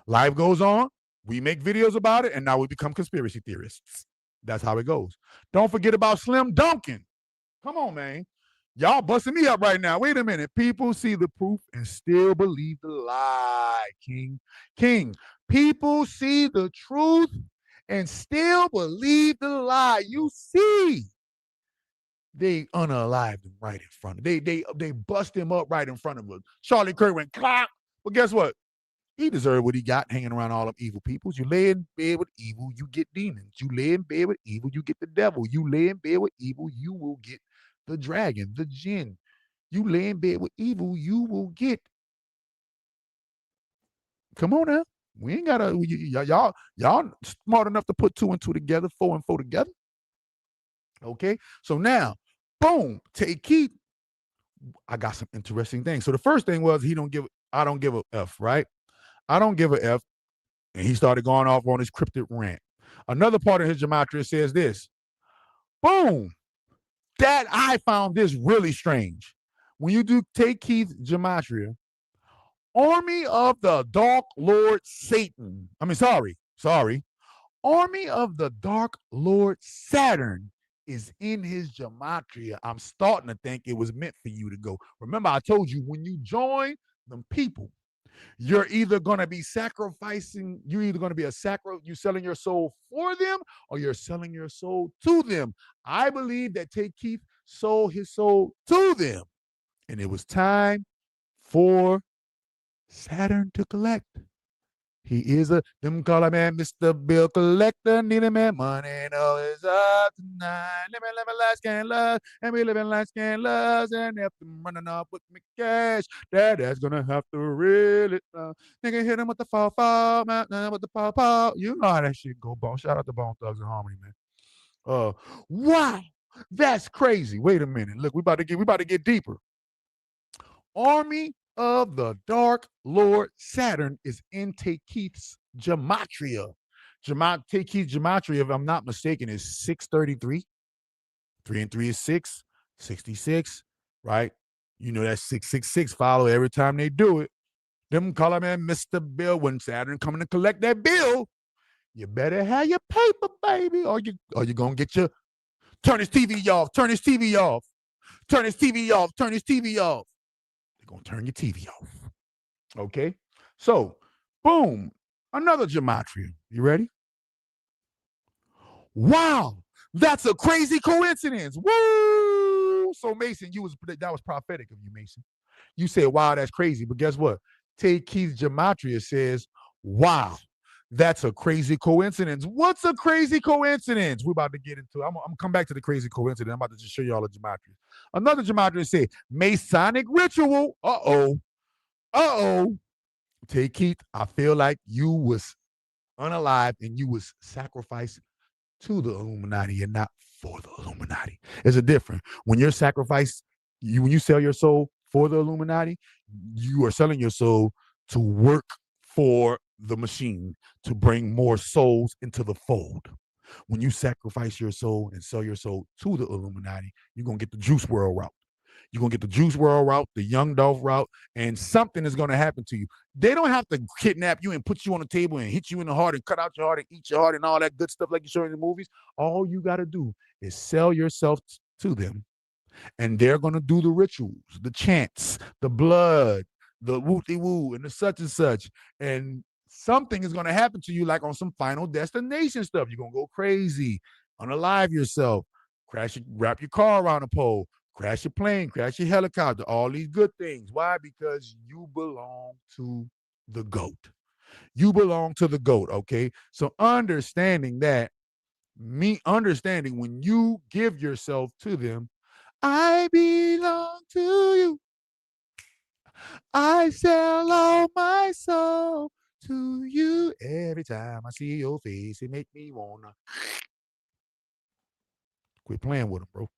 Life goes on. We make videos about it, and now we become conspiracy theorists. That's how it goes. Don't forget about Slim Duncan. Come on, man. Y'all busting me up right now. Wait a minute. People see the proof and still believe the lie, King. People see the truth and still believe the lie. You see. They unalived him right in front of him. They bust him up right in front of him. Charlie Kirk went clap. But guess what? He deserved what he got hanging around all them evil peoples. You lay in bed with evil, you get demons. You lay in bed with evil, you get the devil. You lay in bed with evil, you will get the dragon, the jinn. You lay in bed with evil, you will get. Come on now. We ain't gotta, y'all smart enough to put 2 and 2 together, 4 and 4 together. Okay, so now, boom, Tay Keith, I got some interesting things. So the first thing was I don't give a F, right? I don't give a F. And he started going off on his cryptic rant. Another part of his gematria says this. Boom. That I found this really strange. When you do Tay Keith gematria, Army of the Dark Lord Satan. Army of the Dark Lord Saturn is in his gematria. I'm starting to think it was meant for you to go. Remember, I told you when you join them people You're either going to be sacrificing, you're either going to be you're selling your soul for them, or you're selling your soul to them. I believe that Tay Keith sold his soul to them. And it was time for Saturn to collect. He is them call a man Mr. Bill Collector, need a man money, no, it's up tonight. Living life can't love, and we living life can't love, and if I'm running off with me cash, dad's gonna have to really, nigga hit him with the fall, man, with the paw. You know how that shit go, Bone. Shout out to Bone Thugs and Harmony, man. Wow, that's crazy. Wait a minute, look, we about to get deeper. Army of the Dark Lord Saturn is in Tay Keith's gematria. Tay Keith's gematria, if I'm not mistaken, is 633. 3 and 3 is 6, 66, right? You know that 666 follow every time they do it. Them call him man Mr. Bill. When Saturn coming to collect that bill, you better have your paper, baby, or you gonna get your turn his TV off, turn his TV off, turn his TV off, turn his TV off. Gonna turn your TV off. Okay? So, boom, another gematria. You ready? Wow, that's a crazy coincidence. Woo! So Mason, that was prophetic of you, Mason. You said, wow, that's crazy. But guess what? Tay Keith's gematria says, wow, that's a crazy coincidence. What's a crazy coincidence? We're about to get into it. I'm gonna come back to the crazy coincidence. I'm about to just show you all the gematria. Another gematria say Masonic ritual. Tay Keith, I feel like you was unalive and you was sacrificed to the Illuminati and not for the Illuminati. There's a difference. When you're sacrificed, when you sell your soul for the Illuminati, you are selling your soul to work for the machine to bring more souls into the fold. When you sacrifice your soul and sell your soul to the Illuminati, you're going to get the Juice World route. You're going to get the Juice World route, the Young Dolph route, and something is going to happen to you. They don't have to kidnap you and put you on the table and hit you in the heart and cut out your heart and eat your heart and all that good stuff like you show in the movies. All you got to do is sell yourself to them, and they're going to do the rituals, the chants, the blood, the woo-de-woo, and the such and such. And something is going to happen to you like on some Final Destination stuff. You're going to go crazy, unalive yourself, wrap your car around a pole, crash your plane, crash your helicopter, all these good things. Why? Because you belong to the GOAT. You belong to the GOAT, okay? So understanding that, understanding when you give yourself to them, I belong to you. I sell all my soul to you. Every time I see your face, it make me wanna quit playing with them, bro.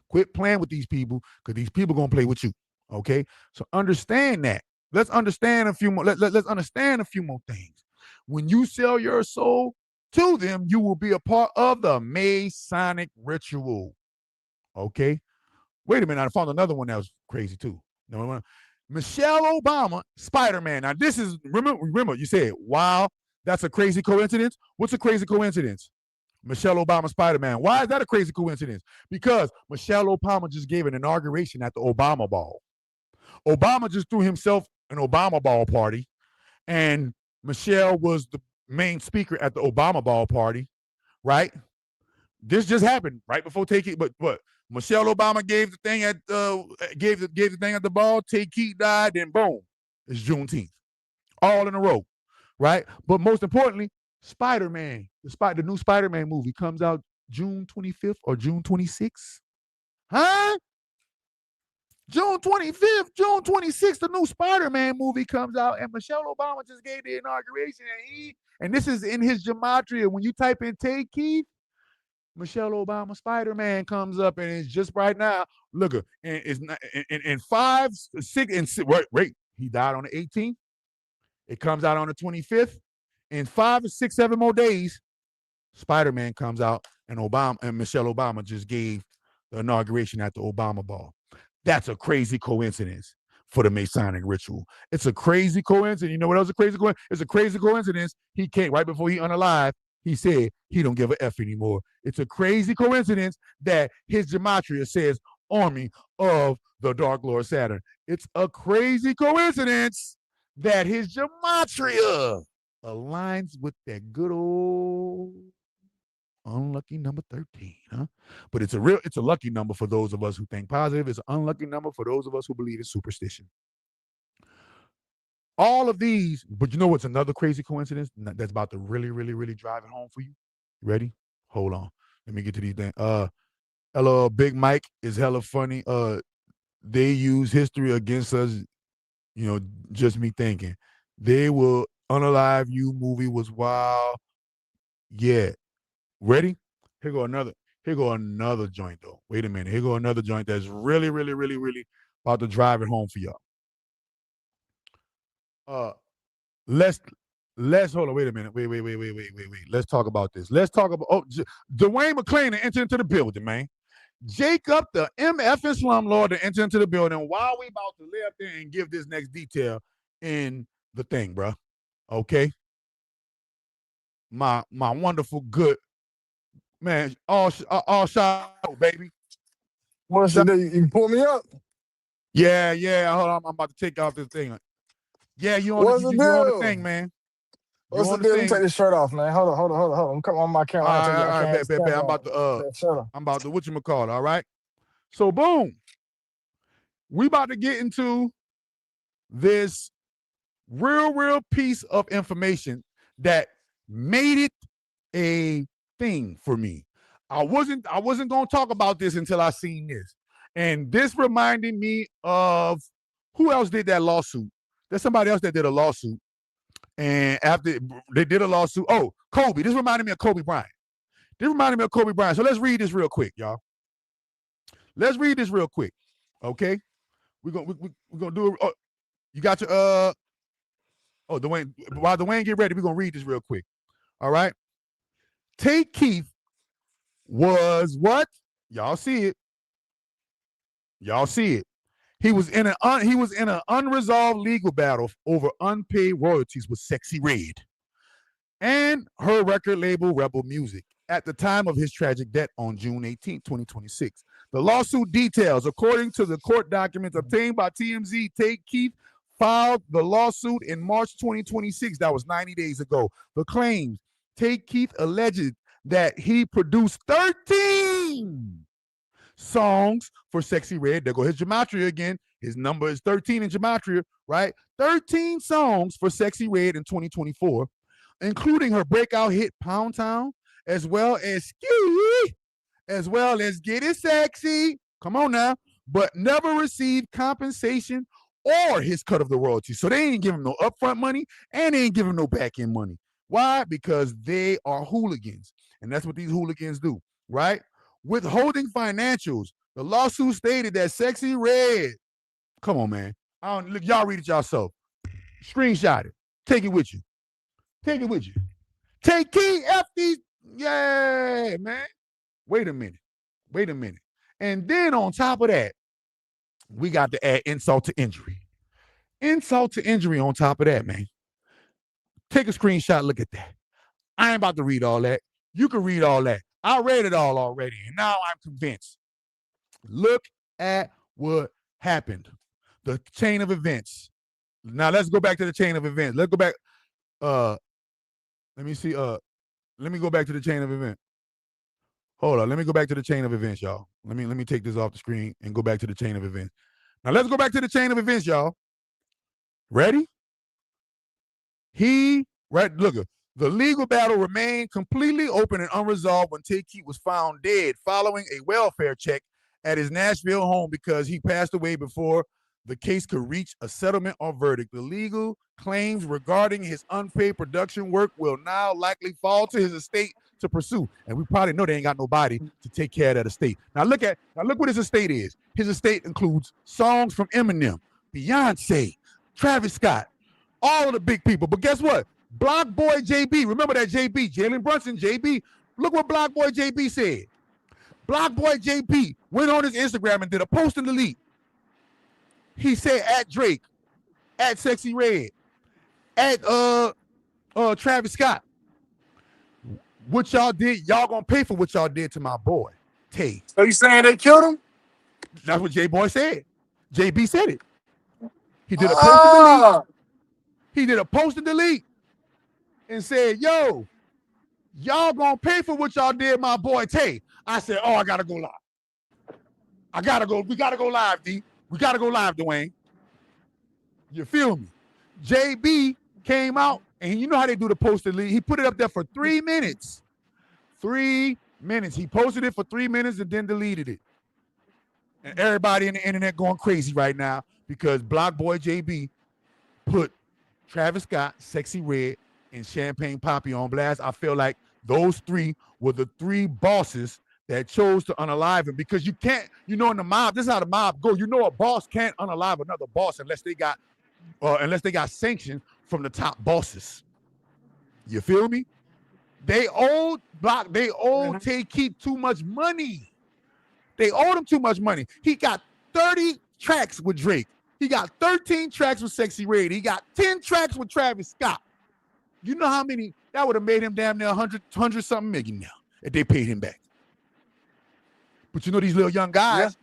Quit playing with these people, because these people gonna play with you. Okay, so understand that. Let's understand a few more. Let's understand a few more things. When you sell your soul to them, you will be a part of the Masonic ritual. Okay. Wait a minute, I found another one that was crazy too. No, Michelle Obama, Spider-Man. Now this is remember you said, wow, that's a crazy coincidence. What's a crazy coincidence? Michelle Obama, Spider-Man. Why is that a crazy coincidence? Because Michelle Obama just gave an inauguration at the Obama Ball. Obama just threw himself an Obama Ball party, and Michelle was the main speaker at the Obama Ball party, right? This just happened right before Tay Keith. But what? Michelle Obama gave the thing at gave the thing at the ball. Tay Keith died, then boom, it's Juneteenth, all in a row, right? But most importantly, Spider-Man, the new Spider-Man movie comes out June 25th or June 26th. Huh? June 25th, June 26th, the new Spider-Man movie comes out, and Michelle Obama just gave the inauguration, and this is in his gematria. When you type in Tay Keith, Michelle Obama Spider-Man comes up, and it's just right now. Look, and it's not in 5, 6, and 6. Wait, he died on the 18th. It comes out on the 25th. In 5 or 6, 7 more days, Spider-Man comes out, and Michelle Obama just gave the inauguration at the Obama Ball. That's a crazy coincidence for the Masonic ritual. It's a crazy coincidence. You know what else is a crazy coincidence? It's a crazy coincidence. He came right before he unalive. He said he don't give a F anymore. It's a crazy coincidence that his gematria says Army of the Dark Lord Saturn. It's a crazy coincidence that his gematria aligns with that good old unlucky number 13, huh? But it's a lucky number for those of us who think positive. It's an unlucky number for those of us who believe in superstition. All of these, but you know what's another crazy coincidence that's about to really, really, really drive it home for you? Ready? Hold on. Let me get to these things. Hello, Big Mike is hella funny. They use history against us. You know, just me thinking. They will unalive you movie was wild. Yeah. Ready? Here go another joint though. Wait a minute. Here go another joint that's really, really, really, really about to drive it home for y'all. Let's hold on. Wait a minute. Wait. Let's talk about this. Let's talk about Duane McClain to enter into the building, man. Jacob, the MF and slumlord, to enter into the building while we about to lay up there and give this next detail in the thing, bro. Okay. My wonderful good man. All shout out, baby. What's the day? You pull me up? Yeah. Hold on. I'm about to take off this thing. Yeah, you on the thing, man. What's the deal? Let me take this shirt off, man. Hold on. I'm coming on my camera. All right, bet. I'm about to whatchamacallit, all right? So, boom. We about to get into this real piece of information that made it a thing for me. I wasn't going to talk about this until I seen this. And this reminded me of who else did that lawsuit? There's somebody else that did a lawsuit. And after they did a lawsuit, Kobe. This reminded me of Kobe Bryant. So let's read this real quick, y'all. Let's read this real quick. Okay? We're gonna do it. You got your Duane. While Duane get ready, we're gonna read this real quick. All right. Tay Keith was what? Y'all see it. He was in an unresolved legal battle over unpaid royalties with SEXYY and her record label Rebel Music at the time of his tragic death on June 18, 2026. The lawsuit details, according to the court documents obtained by TMZ, Tay Keith filed the lawsuit in March 2026. That was 90 days ago. The claims, Tay Keith alleged that he produced 13 songs for SEXYY. There go his gematria again. His number is 13 in gematria, right? 13 songs for SEXYY in 2024, including her breakout hit Pound Town, as well as Get It Sexy. Come on now. But never received compensation or his cut of the royalties. So they ain't give him no upfront money and they ain't give him no back end money. Why? Because they are hooligans. And that's what these hooligans do, right? Withholding financials. The lawsuit stated that SEXYY, come on, man. Look, y'all read it yourself. Screenshot it. Take it with you. Take Keith, F these. Yeah, man. Wait a minute. And then on top of that, we got to add insult to injury. Insult to injury on top of that, man. Take a screenshot, look at that. I ain't about to read all that. You can read all that. I read it all already, and now I'm convinced. Look at what happened. The chain of events. Now let's go back to the chain of events. Let's go back. Let me see. Let me go back to the chain of events. Hold on. Let me go back to the chain of events, y'all. Let me take this off the screen and go back to the chain of events. Now let's go back to the chain of events, y'all. Ready? Look, the legal battle remained completely open and unresolved when Tay Keith was found dead following a welfare check at his Nashville home because he passed away before the case could reach a settlement or verdict. The legal claims regarding his unpaid production work will now likely fall to his estate to pursue. And we probably know they ain't got nobody to take care of that estate. Now look what his estate is. His estate includes songs from Eminem, Beyonce, Travis Scott, all of the big people. But guess what? Block Boy JB, remember that JB, Jalen Brunson, JB. Look what Block Boy JB said. Block Boy JB went on his Instagram and did a post and delete. He said at Drake, at SEXYY, at Travis Scott. What y'all did, y'all gonna pay for what y'all did to my boy, Tay. So you saying they killed him? That's what J-Boy said. JB said it. He did a post and delete. He did a post and delete and said, yo, y'all gonna pay for what y'all did my boy Tay. I said, oh, I gotta go live. We gotta go live, D. We gotta go live, Duane. You feel me? JB came out, and you know how they do the post and delete. He put it up there for 3 minutes. 3 minutes. He posted it for 3 minutes and then deleted it. And everybody in the internet going crazy right now because Block Boy JB put Travis Scott, Sexy Red, and Champagne Poppy on blast. I feel like those three were the three bosses that chose to unalive him because you can't, in the mob, this is how the mob go. A boss can't unalive another boss unless they got sanction from the top bosses. You feel me? They owed Tay Keith too much money. They owed him too much money. He got 30 tracks with Drake. He got 13 tracks with Sexy Red. He got 10 tracks with Travis Scott. You know how many? That would have made him damn near 100 something million now if they paid him back. But these little young guys,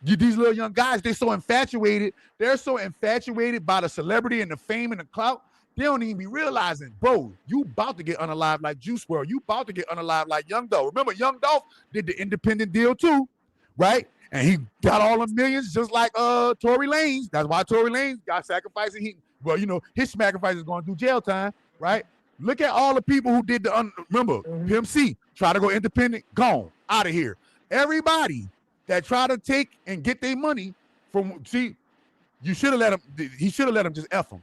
they're so infatuated. They're so infatuated by the celebrity and the fame and the clout. They don't even be realizing, bro, you about to get unalive like Juice WRLD. You about to get unalive like Young Dolph. Remember, Young Dolph did the independent deal too, right? And he got all the millions just like Tory Lanez. That's why Tory Lanez got sacrificed. His sacrifice is going to do jail time, right? Look at all the people who did remember, Pimp C, try to go independent, gone, out of here. Everybody that tried to take and get their money you should have let him, he should have let him just F him.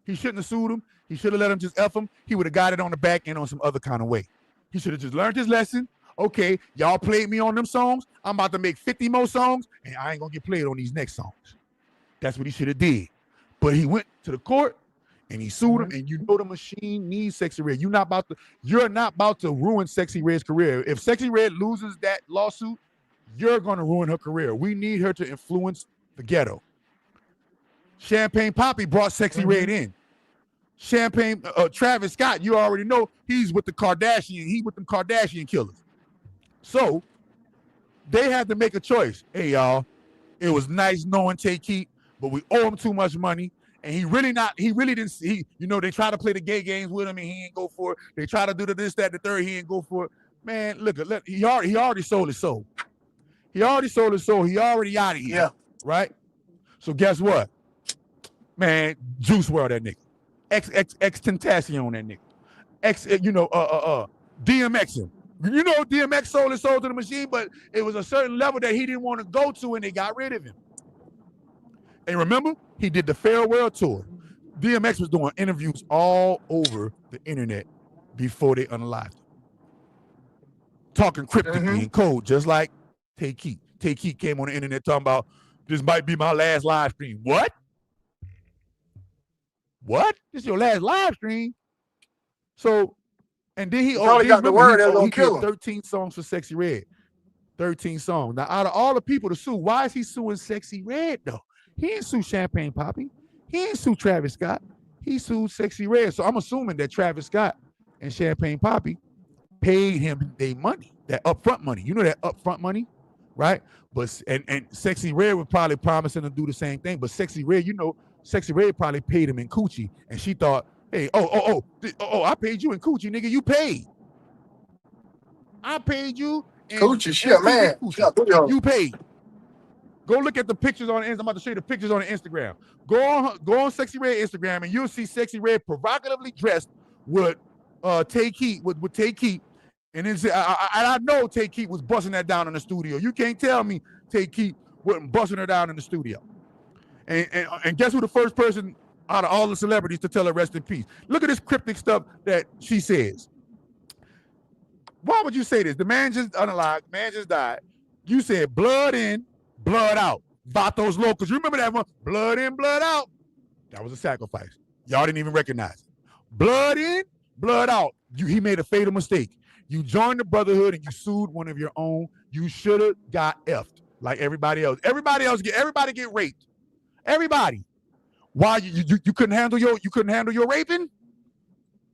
He shouldn't have sued him. He should have let him just F him. He would have got it on the back end on some other kind of way. He should have just learned his lesson. Okay, y'all played me on them songs. I'm about to make 50 more songs, and I ain't going to get played on these next songs. That's what he should have did. But he went to the court, and he sued him, and the machine needs Sexy Red. You're not about to ruin Sexy Red's career. If Sexy Red loses that lawsuit, you're going to ruin her career. We need her to influence the ghetto. Champagne Poppy brought Sexy Red in. Travis Scott, you already know he's with the Kardashian. He with them Kardashian killers. So they had to make a choice. Hey, y'all, it was nice knowing Tay Keith, but we owe him too much money. And they try to play the gay games with him and he ain't go for it. They try to do this, that, the third, he ain't go for it. Man, look, he already sold his soul. He already sold his soul. He already out of here. Yeah. Right? So guess what? Man, Juice WRLD that nigga. X-Tentacion that nigga. DMX him. DMX sold his soul to the machine, but it was a certain level that he didn't want to go to and they got rid of him. And remember, he did the farewell tour. DMX was doing interviews all over the internet before they unalived him. Talking cryptically in code, just like Tay Keith. Tay Keith came on the internet talking about, this might be my last live stream. What? This is your last live stream? So, and then he probably got the word they're going to kill him. 13 songs for Sexy Red. 13 songs. Now, out of all the people to sue, why is he suing Sexy Red, though? He ain't sue Champagne Poppy. He ain't sue Travis Scott. He sued Sexy Red. So I'm assuming that Travis Scott and Champagne Poppy paid him their money, that upfront money. You know that upfront money, right? But and Sexy Red was probably promising to do the same thing. But Sexy Red, Sexy Red probably paid him in coochie, and she thought, hey, I paid you in coochie, nigga. You paid. I paid you in coochie. Shit, man. Coochie. You paid. Go look at the pictures on. I'm about to show you the pictures on the Instagram. Go on Sexy Red Instagram, and you'll see Sexy Red provocatively dressed with Tay Keith with Tay Keith, and then I know Tay Keith was busting that down in the studio. You can't tell me Tay Keith wasn't busting her down in the studio. And guess who the first person out of all the celebrities to tell her rest in peace? Look at this cryptic stuff that she says. Why would you say this? The man just unalived, man just died. You said blood in, blood out. Vatos Locals. You remember that one? Blood in, blood out. That was a sacrifice. Y'all didn't even recognize it. Blood in, blood out. He made a fatal mistake. You joined the Brotherhood and you sued one of your own. You should have got effed like everybody else. Everybody get raped. Everybody. Why you couldn't handle your raping?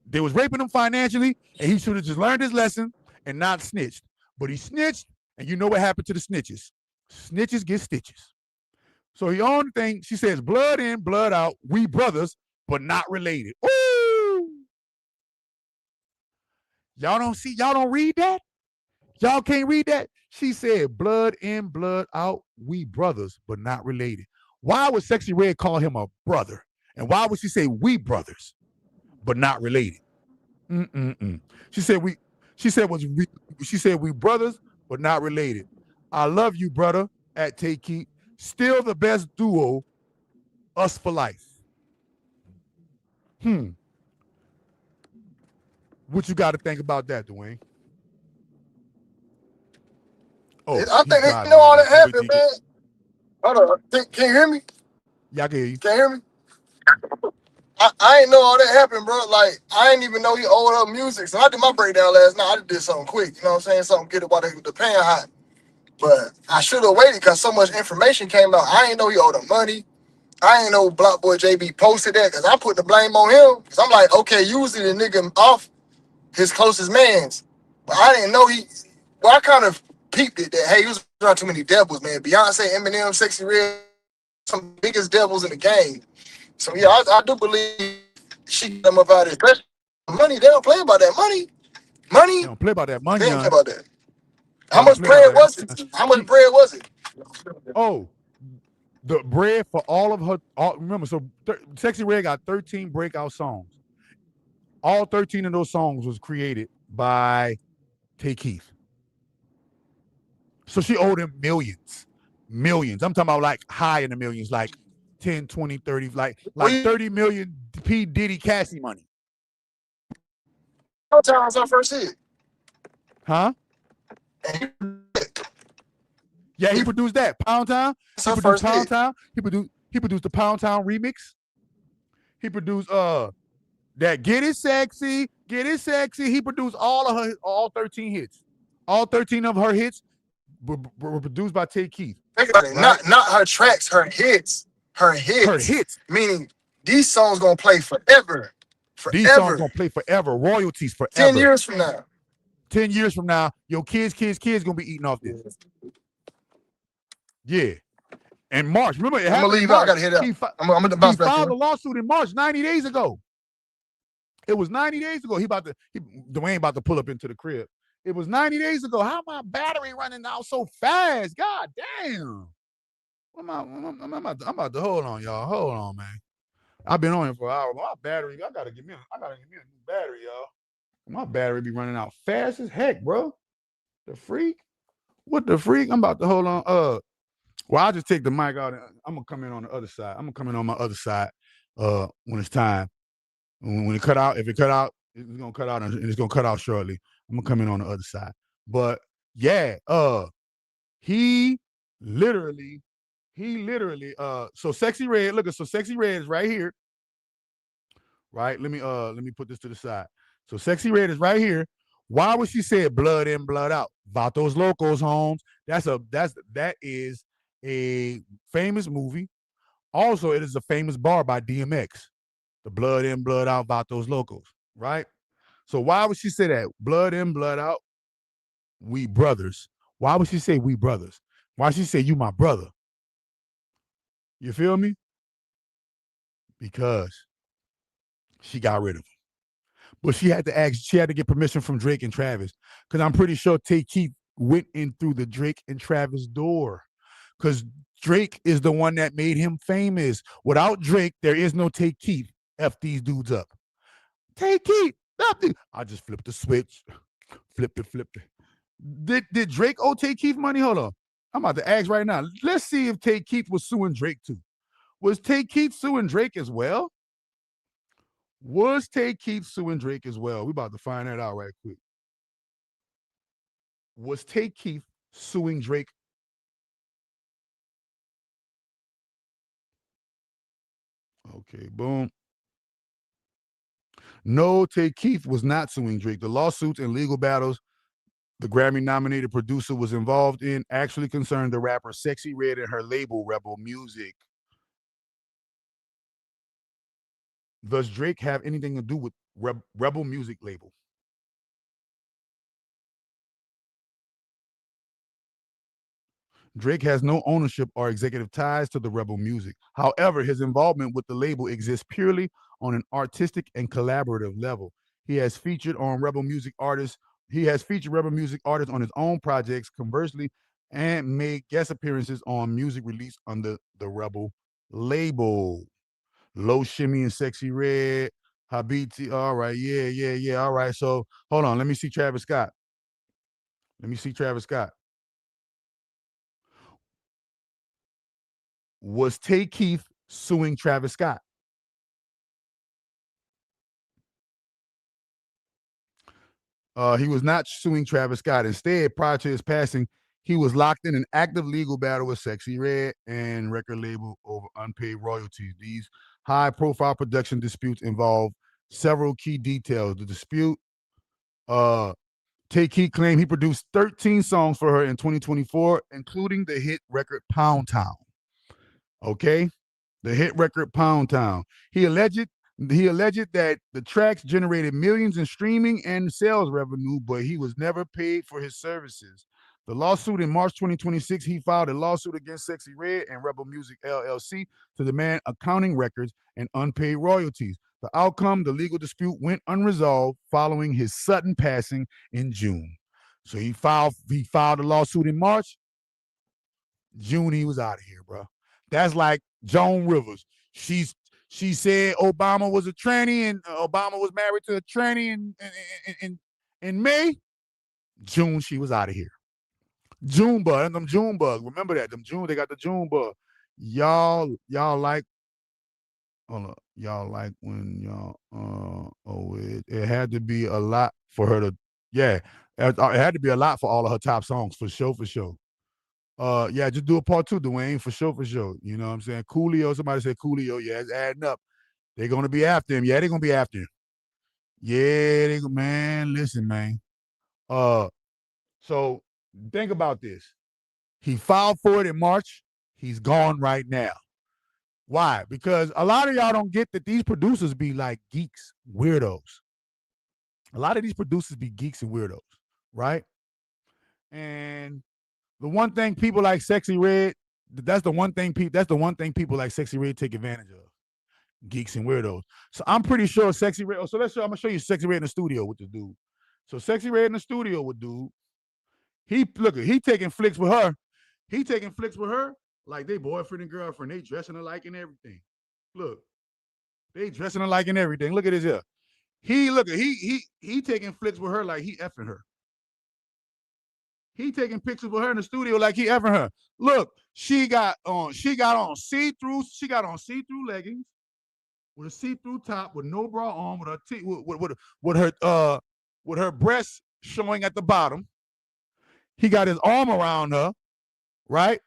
They was raping him financially, and he should have just learned his lesson and not snitched. But he snitched, and you know what happened to the snitches. Snitches get stitches. So he owned the thing. She says, blood in, blood out. We brothers. but not related. Ooh! Y'all don't read that? Y'all can't read that? She said, blood in, blood out, we brothers, but not related. Why would SEXYY Red call him a brother? And why would she say we brothers, but not related? She said we brothers, but not related. I love you, brother, at Tay Keith. Still the best duo, us for life. What you got to think about that, Duane? Oh, I think they know all that happened, man. Hold on. Can you hear me? Yeah, I can hear you. Can you hear me? I ain't know all that happened, bro. Like, I ain't even know he owed her music. So I did my breakdown last night. I just did something quick. You know what I'm saying? Something get it while the pan hot. But I should have waited because so much information came out. I ain't know he owed her money. I ain't know Block Boy JB posted that because I put the blame on him. Because I'm like, okay, usually the nigga off his closest mans. But I didn't know well, I kind of peeped it that, hey, he was around too many devils, man. Beyonce, Eminem, SEXYY Red, some biggest devils in the game. So, yeah, I do believe she got them up out of it. Money, they don't play about that money. Money? They don't play about that money, They don't play about that. How much bread was it? How much bread was it? Oh, the bread for all of her. Remember, so SEXYY Red got 13 breakout songs. All 13 of those songs was created by Tay Keith. So she owed him millions. Millions. I'm talking about like high in the millions, like 10, 20, 30, like 30 million P. Diddy Cassie money. How times our first hit? Huh? Yeah, he produced that. Pound Town. He produced Pound Town. He produced the Pound Town remix. He produced that Get It Sexy, Get It Sexy. He produced all 13 hits. All 13 of her hits were produced by Tay Keith. Think about it. Right? Not her tracks, her hits. Her hits. Meaning these songs gonna play forever. These songs gonna play forever. Royalties forever. 10 years from now. 10 years from now, your kids gonna be eating off this. Yeah. And March, remember it happened. I'm gonna leave out. I gotta hit up. I'm gonna bounce back. He filed a lawsuit in March, 90 days ago. It was 90 days ago. Duane about to pull up into the crib. It was 90 days ago. How my battery running out so fast? God damn. I'm about to hold on, y'all. Hold on, man. I've been on here for an hour. My battery, I gotta give me a new battery, y'all. My battery be running out fast as heck, bro. The freak? What the freak? I'm about to hold on. Well, I'll just take the mic out and I'm gonna come in on the other side. I'm gonna come in on my other side when it's time. When it cut out, if it cut out, it's gonna cut out and it's gonna cut out shortly. I'm gonna come in on the other side. But yeah, he literally, so SEXYY Red, look, so SEXYY Red is right here. Right? Let me put this to the side. So SEXYY Red is right here. Why would she say blood in, blood out? Vatos Locos, Holmes. That is a famous movie. Also, it is a famous bar by DMX. The blood in, blood out, Vatos Locos, right? So why would she say that? Blood in, blood out, we brothers. Why would she say we brothers? Why would she say you my brother? You feel me? Because she got rid of him. But she had to get permission from Drake and Travis. Because I'm pretty sure Tay Keith went in through the Drake and Travis door. Because Drake is the one that made him famous. Without Drake, there is no Tay Keith. F these dudes up. Tay Keith, I just flipped the switch. Flipped it. Did Drake owe Tay Keith money? Hold on. I'm about to ask right now. Let's see if Tay Keith was suing Drake too. Was Tay Keith suing Drake as well? Was Tay Keith suing Drake as well? We about to find that out right quick. Was Tay Keith suing Drake? Okay, boom. No, Tay Keith was not suing Drake. The lawsuits and legal battles the Grammy-nominated producer was involved in actually concerned the rapper SEXYY Red and her label, Rebel Music. Does Drake have anything to do with Rebel Music label? Drake has no ownership or executive ties to the Rebel Music. However, his involvement with the label exists purely on an artistic and collaborative level. He has featured Rebel Music artists on his own projects, conversely, and made guest appearances on music released under the Rebel label. Low Shimmy and Sexy Red, Habiti. All right, yeah. All right, so hold on. Let me see Travis Scott. Was Tay Keith suing Travis Scott? He was not suing Travis Scott. Instead, prior to his passing, he was locked in an active legal battle with Sexy Red and record label over unpaid royalties. These high-profile production disputes involve several key details. The dispute, Tay Keith claimed he produced 13 songs for her in 2024, including the hit record Pound Town. Okay? The hit record Pound Town. He alleged that the tracks generated millions in streaming and sales revenue, but he was never paid for his services. The lawsuit in March 2026, he filed a lawsuit against Sexy Red and Rebel Music LLC to demand accounting records and unpaid royalties. The outcome, the legal dispute went unresolved following his sudden passing in June. So he filed a lawsuit in March. June, he was out of here, bro. That's like Joan Rivers. She said Obama was a tranny and Obama was married to a tranny in May. June, she was out of here. June bug, them June bugs. Remember that? They got the June bug. Y'all like, hold up. Y'all like when y'all, it had to be a lot for her to, yeah. It had to be a lot for all of her top songs, for sure. Yeah, just do a part 2, Duane, for sure. You know what I'm saying? Coolio, somebody said Coolio. Yeah, it's adding up. They're going to be after him. Yeah, they're going to be after him. Yeah, man, listen, man. So think about this. He filed for it in March. He's gone right now. Why? Because a lot of y'all don't get that these producers be like geeks, weirdos. A lot of these producers be geeks and weirdos, right? And the one thing people like Sexy Red, that's the one thing people like Sexy Red take advantage of. Geeks and weirdos. So I'm pretty sure Sexy Red. So I'm gonna show you Sexy Red in the studio with this dude. So Sexy Red in the studio with dude. He taking flicks with her. He taking flicks with her like they boyfriend and girlfriend. They dressing alike and everything. Look, they dressing alike and everything. Look at this here. He taking flicks with her like he effing her. He taking pictures with her in the studio like he effing her. Look, she got on see-through leggings with a see-through top with no bra on, with her breasts showing at the bottom. He got his arm around her, right?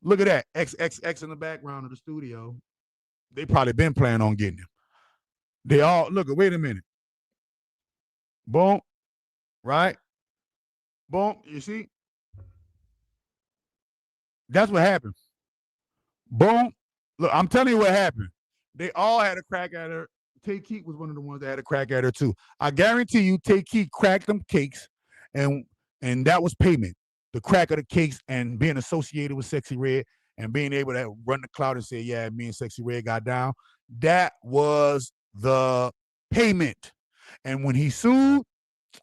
Look at that. XXX in the background of the studio. They probably been planning on getting him. They all, look, wait a minute. Boom, right? Boom, you see? That's what happened. Boom. Look, I'm telling you what happened. They all had a crack at her. Tay Keith was one of the ones that had a crack at her too. I guarantee you, Tay Keith cracked them cakes, and that was payment. The crack of the cakes and being associated with Sexy Red and being able to run the cloud and say, yeah, me and Sexy Red got down. That was the payment. And when he sued,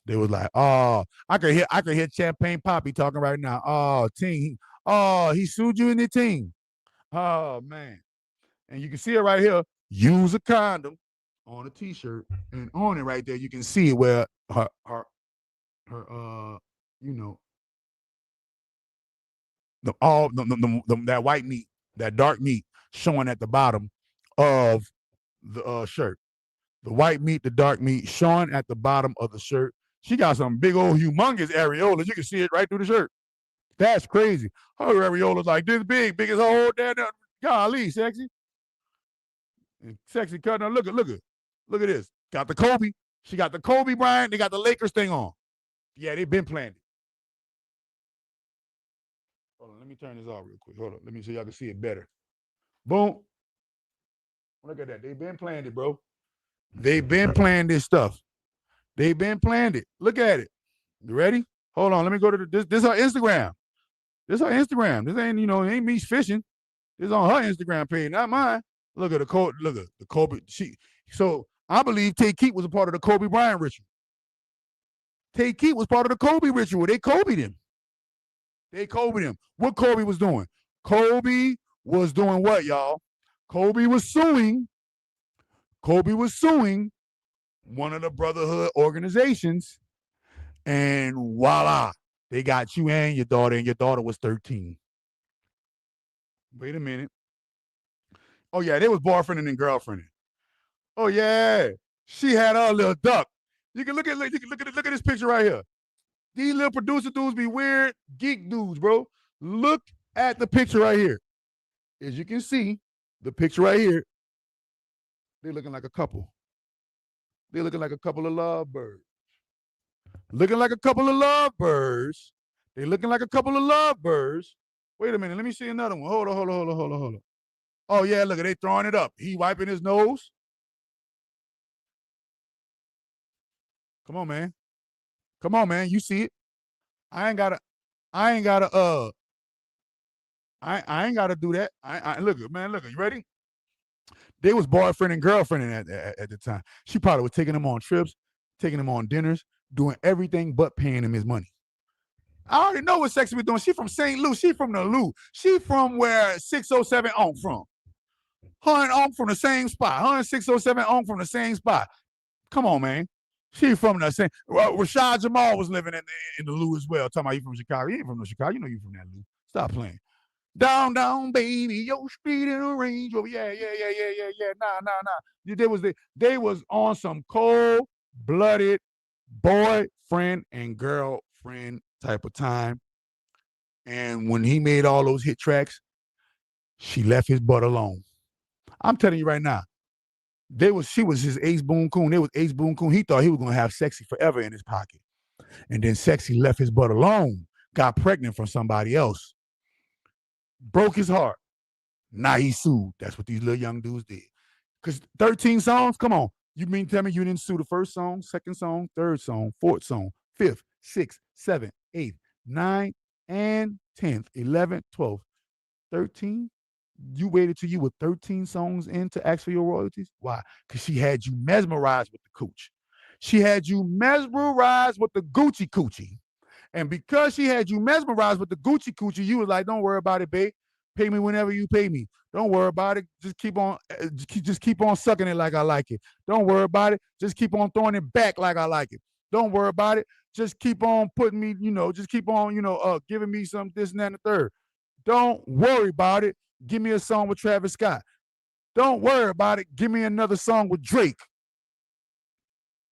they was like, oh, I could hear Champagne Poppy talking right now. Oh, Ting. Oh, he sued you in the team. Oh, man. And you can see it right here. Use a condom on a t-shirt. And on it right there, you can see where her that white meat, that dark meat showing at the bottom of the shirt. The white meat, the dark meat showing at the bottom of the shirt. She got some big old humongous areolas. You can see it right through the shirt. That's crazy. Her areolas like this big as a whole damn. Golly, Sexy. And Sexy cutting her. Look at this. Got the Kobe. She got the Kobe Bryant. They got the Lakers thing on. Yeah, they've been planned it. Hold on, let me turn this off real quick. Hold on, let me so y'all can see it better. Boom. Look at that. They've been planned it, bro. They've been planning this stuff. They've been planned it. Look at it. You ready? Hold on. Let me go to this. This is her Instagram. This ain't, it ain't me fishing. This is on her Instagram page, not mine. Look at the Kobe. So I believe Tay Keith was a part of the Kobe Bryant ritual. Tay Keith was part of the Kobe ritual. They Kobe'd him. What Kobe was doing? Kobe was doing what, y'all? Kobe was suing one of the brotherhood organizations, and voila, they got you and your daughter was 13. Wait a minute. Oh yeah, they was boyfriend and girlfriend. Oh yeah, she had her little duck. You can look at this picture right here. These little producer dudes be weird geek dudes, bro. Look at the picture right here. As you can see, the picture right here, they're looking like a couple. They're looking like a couple of lovebirds. They're looking like a couple of lovebirds. Wait a minute, let me see another one. Hold on. Oh yeah, look, they throwing it up. He wiping his nose. Come on, man. You see it. I ain't gotta do that. Look, you ready? They was boyfriend and girlfriend at the time. She probably was taking him on trips, taking him on dinners, doing everything but paying him his money. I already know what SEXYY was doing. She from St. Louis. She from the Lou. She from where 607 Onk from. Her and Onk from the same spot. Her and 607 Onk from the same spot. Come on, man. She from the same. Well, Rashad Jamal was living in the Lou as well. Talking about you from Chicago. You ain't from Chicago. You know you from that Lou. Stop playing. Down, baby, your speed in a Range Rover. Yeah. Nah. They was on some cold-blooded boyfriend and girlfriend type of time. And when he made all those hit tracks, she left his butt alone. I'm telling you right now, she was his Ace Boon Coon. They was Ace Boon Coon. He thought he was gonna have SEXYY forever in his pocket. And then SEXYY left his butt alone, got pregnant from somebody else. Broke his heart. Now he sued. That's what these little young dudes did. Because 13 songs, come on. You mean tell me you didn't sue the first song, second song, third song, fourth song, fifth, sixth, seventh, eighth, ninth, and 10th, 11th, 12th, 13? You waited till you were 13 songs in to ask for your royalties? Why? Because she had you mesmerized with the cooch. She had you mesmerized with the Gucci coochie. And because she had you mesmerized with the Gucci coochie, you was like, don't worry about it, babe. Pay me whenever you pay me. Don't worry about it. Just keep on sucking it like I like it. Don't worry about it. Just keep on throwing it back like I like it. Don't worry about it. Just keep on putting me, just keep on, giving me some this and that and the third. Don't worry about it. Give me a song with Travis Scott. Don't worry about it. Give me another song with Drake.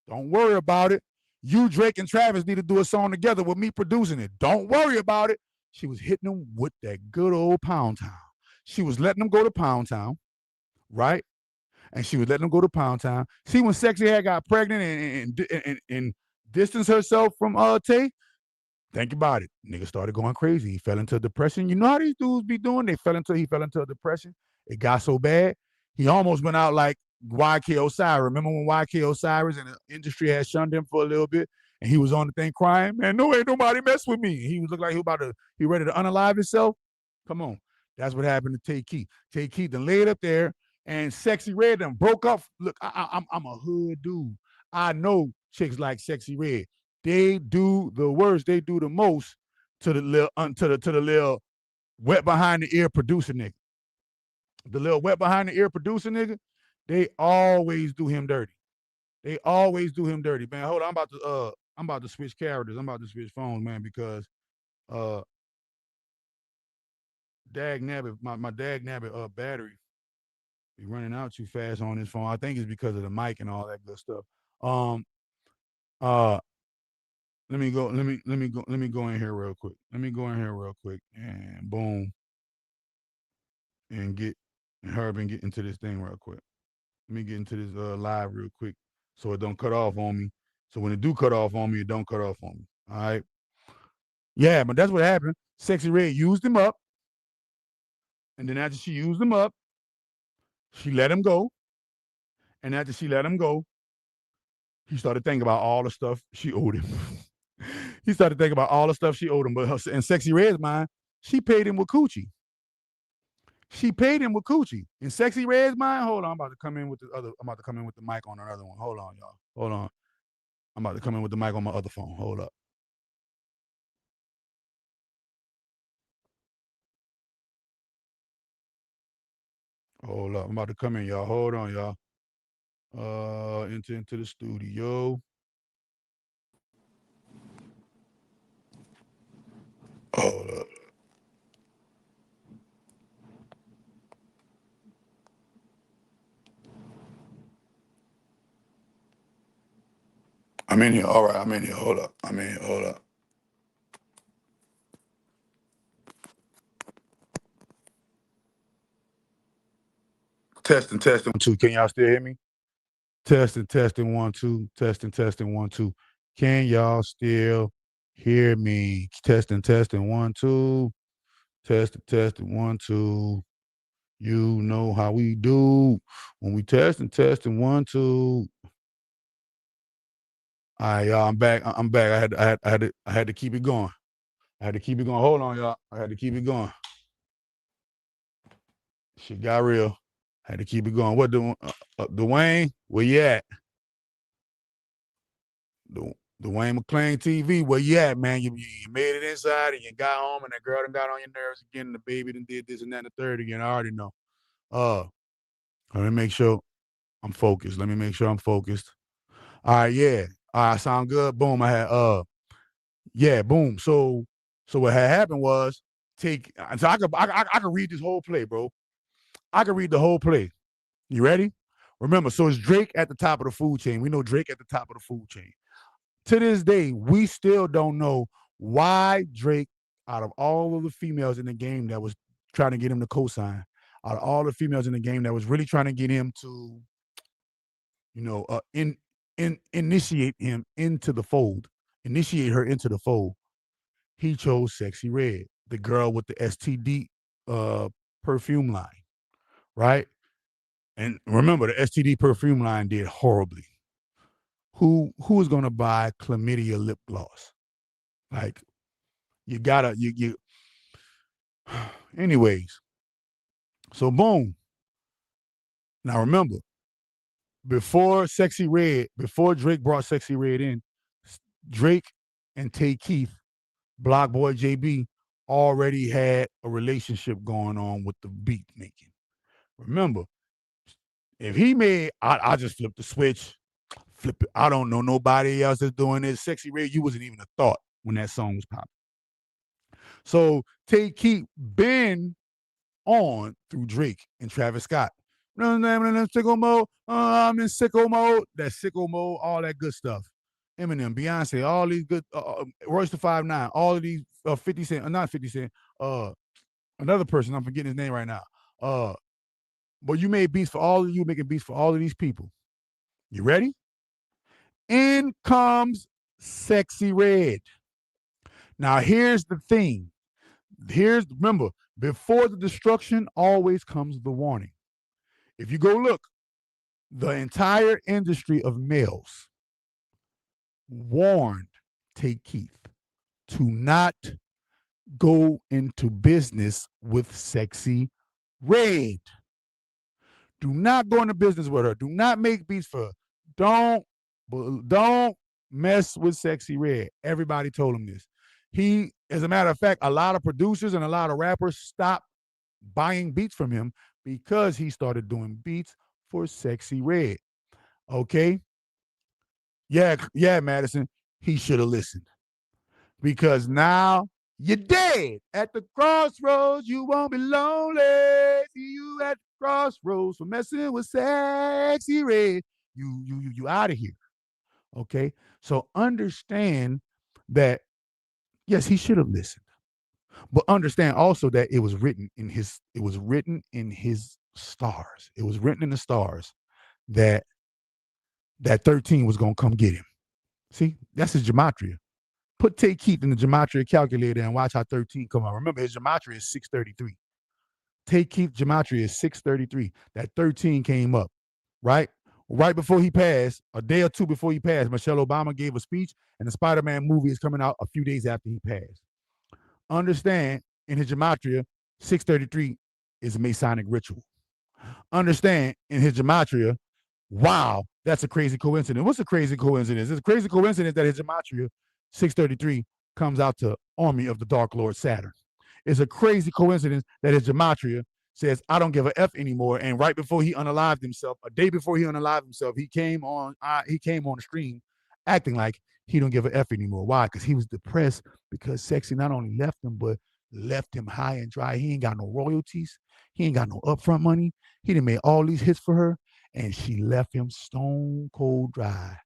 Don't worry about it. You, Drake, and Travis need to do a song together with me producing it. Don't worry about it. She was hitting them with that good old Pound Town. She was letting them go to Pound Town, right? And she was letting them go to Pound Town. See, when SEXYY had got pregnant and distanced herself from Tay, think about it. Nigga started going crazy. He fell into depression. You know how these dudes be doing? He fell into a depression. It got so bad, he almost went out like YK Osiris. Remember when YK Osiris and the industry had shunned him for a little bit, and he was on the thing crying, man, no, ain't nobody mess with me. He was looked like he ready to unalive himself. Come on. That's what happened to Tay Keith. Tay Keith then laid up there, and SEXYY Red done broke up. Look, I'm a hood dude. I know chicks like SEXYY Red. They do the worst. They do the most to the little wet behind the ear producer nigga. The little wet behind the ear producer nigga, they always do him dirty. Man, hold on, I'm about to switch characters. I'm about to switch phones, man, because dag nabbit, my dag nabbit battery be running out too fast on this phone. I think it's because of the mic and all that good stuff. Let me go in here real quick. And boom. And Herb and get into this thing real quick. Let me get into this live real quick so it don't cut off on me. So when it do cut off on me, it don't cut off on me. All right. Yeah, but that's what happened. SEXYY Red used him up. And then after she used him up, she let him go. And after she let him go, he started thinking about all the stuff she owed him. But in SEXYY Red's mind, she paid him with coochie. She paid him with coochie. In Sexy Red's mind, hold on, I'm about to come in with the mic on another one. Hold on, y'all. Hold on. I'm about to come in with the mic on my other phone. Hold up. Hold up. I'm about to come in, y'all. Hold on, y'all. Into the studio. Hold up. I'm in here. All right, I'm in here. Hold up. I'm in here. Hold up. Testing, 2. Can y'all still hear me? Testing, 1, 2. Testing, 1, 2. Can y'all still hear me? Testing, 1, 2. Testing, 1, 2. You know how we do when we testing, 1, 2. All right, y'all. I'm back. I had to keep it going. Hold on, y'all. I had to keep it going. Shit got real. I had to keep it going. What Duane? Where you at? Duane McClain TV. Where you at, man? You made it inside and you got home and that girl done got on your nerves again and the baby done did this and that and the third again. I already know. Let me make sure I'm focused. All right, yeah. All right, sound good. Boom. I had yeah, boom. So what had happened was I could read this whole play, bro. I could read the whole play. You ready? Remember, so it's Drake at the top of the food chain. We know Drake at the top of the food chain. To this day, we still don't know why Drake, out of all of the females in the game that was trying to get him to co-sign, out of all the females in the game that was really trying to get him to, initiate him into the fold, initiate her into the fold, he chose Sexy Red, the girl with the STD perfume line, right? And remember, the STD perfume line did horribly. Who is gonna buy chlamydia lip gloss? Like, you gotta you. Anyways, so boom. Now remember, before Drake brought Sexy Red in, Drake and Tay Keith, Block Boy JB, already had a relationship going on with the beat making. Remember, if he made, I just flipped the switch. Flip it. I don't know nobody else that's doing this. Sexy Red, you wasn't even a thought when that song was popping. So Tay Keith been on through Drake and Travis Scott. I'm in sicko mode. I'm in sicko mode. That sicko mode, all that good stuff. Eminem, Beyonce, all these good. Royce the 5'9", all of these 50 Cent, not 50 Cent. Another person, I'm forgetting his name right now. But you made beats for all of you, making beats for all of these people. You ready? In comes Sexy Red. Now, here's the thing. Remember, before the destruction always comes the warning. If you go look, the entire industry of males warned Tay Keith to not go into business with Sexy Red. Do not go into business with her. Do not make beats for her. Don't mess with Sexy Red. Everybody told him this. As a matter of fact, a lot of producers and a lot of rappers stopped buying beats from him because he started doing beats for Sexy Red. Okay? Yeah, Madison, he should have listened. Because now you're dead. At the crossroads, you won't be lonely. See you at the crossroads for messing with Sexy Red. You out of here. Okay? So understand that, yes, he should have listened. But understand also that it was written in his stars. It was written in the stars that 13 was gonna come get him. See, that's his gematria. Put Tay Keith in the gematria calculator and watch how 13 come out. Remember, his gematria is 633. Tay Keith gematria is 633. That 13 came up, right? Right before he passed, a day or two before he passed, Michelle Obama gave a speech, and the Spider-Man movie is coming out a few days after he passed. Understand, in his gematria, 633 is a Masonic ritual. Understand, in his gematria, wow, that's a crazy coincidence. What's a crazy coincidence? It's a crazy coincidence that his gematria, 633, comes out to Army of the Dark Lord Saturn. It's a crazy coincidence that his gematria says, I don't give a F anymore. And right before he unalived himself, a day before he unalived himself, he came on the stream acting like he don't give a F anymore. Why? Because he was depressed because SEXYY not only left him, but left him high and dry. He ain't got no royalties. He ain't got no upfront money. He done made all these hits for her, and she left him stone cold dry.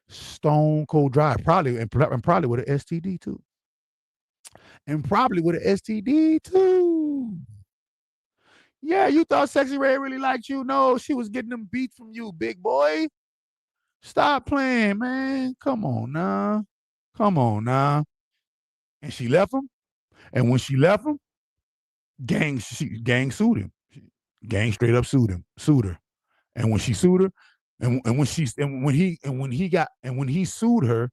Stone cold dry. Probably, and probably with an STD too. And probably with an STD too. Yeah, you thought SEXYY really liked you. No, she was getting them beats from you, big boy. Stop playing, man. Come on now. Come on now. And she left him. And when she left him, gang sued him. Gang straight up sued her. And when she sued her, and when he sued her,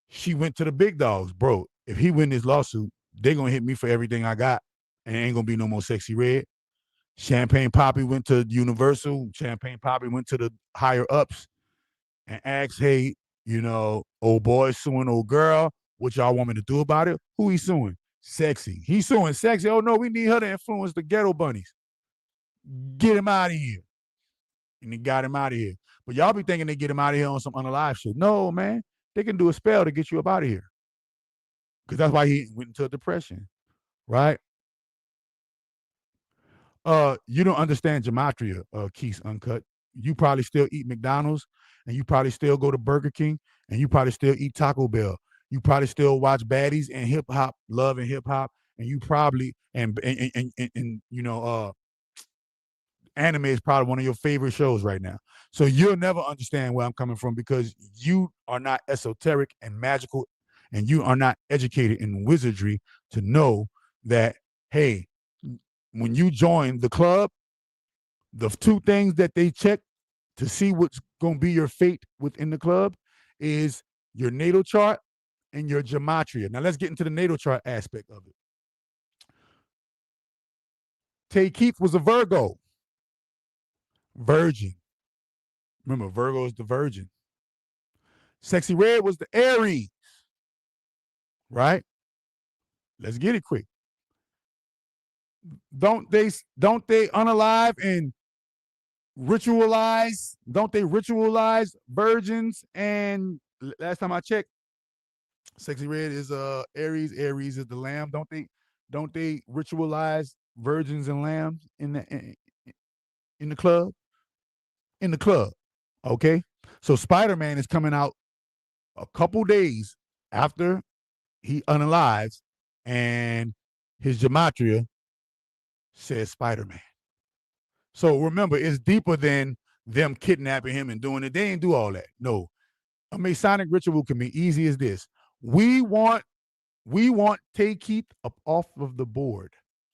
she went to the big dogs. Bro, if he win this lawsuit, they're gonna hit me for everything I got, and ain't gonna be no more Sexy Red. Champagne Poppy went to Universal. Champagne Poppy went to the higher ups and asked, hey, old boy suing old girl. What y'all want me to do about it? Who he suing? SEXYY. He's suing SEXYY. Oh no, we need her to influence the ghetto bunnies. Get him out of here. And they got him out of here. But y'all be thinking they get him out of here on some unalive shit. No, man. They can do a spell to get you up out of here. Because that's why he went into a depression. Right? You don't understand gematria, Keith Uncut. You probably still eat McDonald's, and you probably still go to Burger King, and you probably still eat Taco Bell. You probably still watch baddies and hip hop, love and hip hop, and you probably and anime is probably one of your favorite shows right now. So you'll never understand where I'm coming from because you are not esoteric and magical, and you are not educated in wizardry to know that, hey, when you join the club, the two things that they check to see what's going to be your fate within the club is your natal chart and your gematria. Now let's get into the natal chart aspect of it. Tay Keith was a Virgo. Virgin. Remember, Virgo is the virgin. Sexy Red was the Aries. Right? Let's get it quick. Don't they unalive and ritualize? Don't they ritualize virgins? And last time I checked, Sexy Red is Aries. Aries is the lamb. Don't they ritualize virgins and lambs in the club? In the club. Okay? So Spider-Man is coming out a couple days after he unalives, and his gematria says Spider-Man. So remember, it's deeper than them kidnapping him and doing it. They ain't do all that. No. A Masonic ritual can be easy as this. We want Tay Keith up off of the board.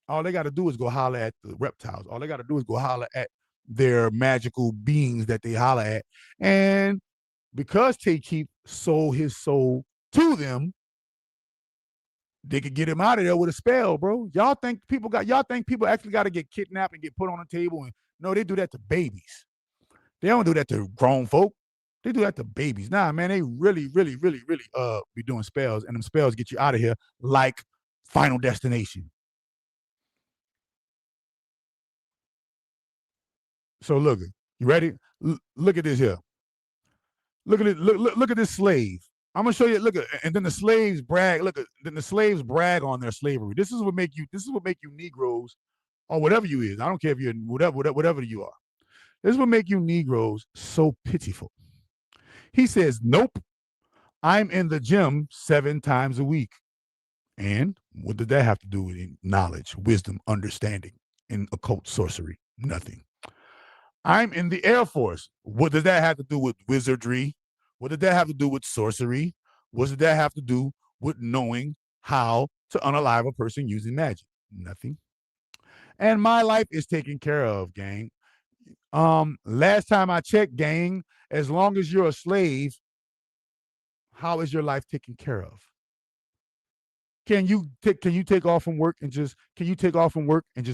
All they got to do is go holler at the reptiles. All they got to do is go holler at their magical beings that they holler at. And because Tay Keith sold his soul to them, they could get him out of there with a spell, bro. Y'all think people actually got to get kidnapped and get put on a table? And no, they do that to babies. They don't do that to grown folk. They do that to babies. Nah, man, they really be doing spells, and them spells get you out of here like Final Destination. So look, you ready? Look at this here. Look at it. Look at this slave. I'm gonna show you. Look at, and then the slaves brag. Then the slaves brag on their slavery. This is what make you Negroes, or whatever you is. I don't care if you're whatever you are. This is what make you Negroes so pitiful. He says, "Nope, I'm in the gym 7 times a week." And what did that have to do with knowledge, wisdom, understanding, and occult sorcery? Nothing. I'm in the Air Force. What does that have to do with wizardry? What did that have to do with sorcery? What did that have to do with knowing how to unalive a person using magic? Nothing. And my life is taken care of, gang. Last time I checked, gang, as long as you're a slave, how is your life taken care of? Can you take off from work and just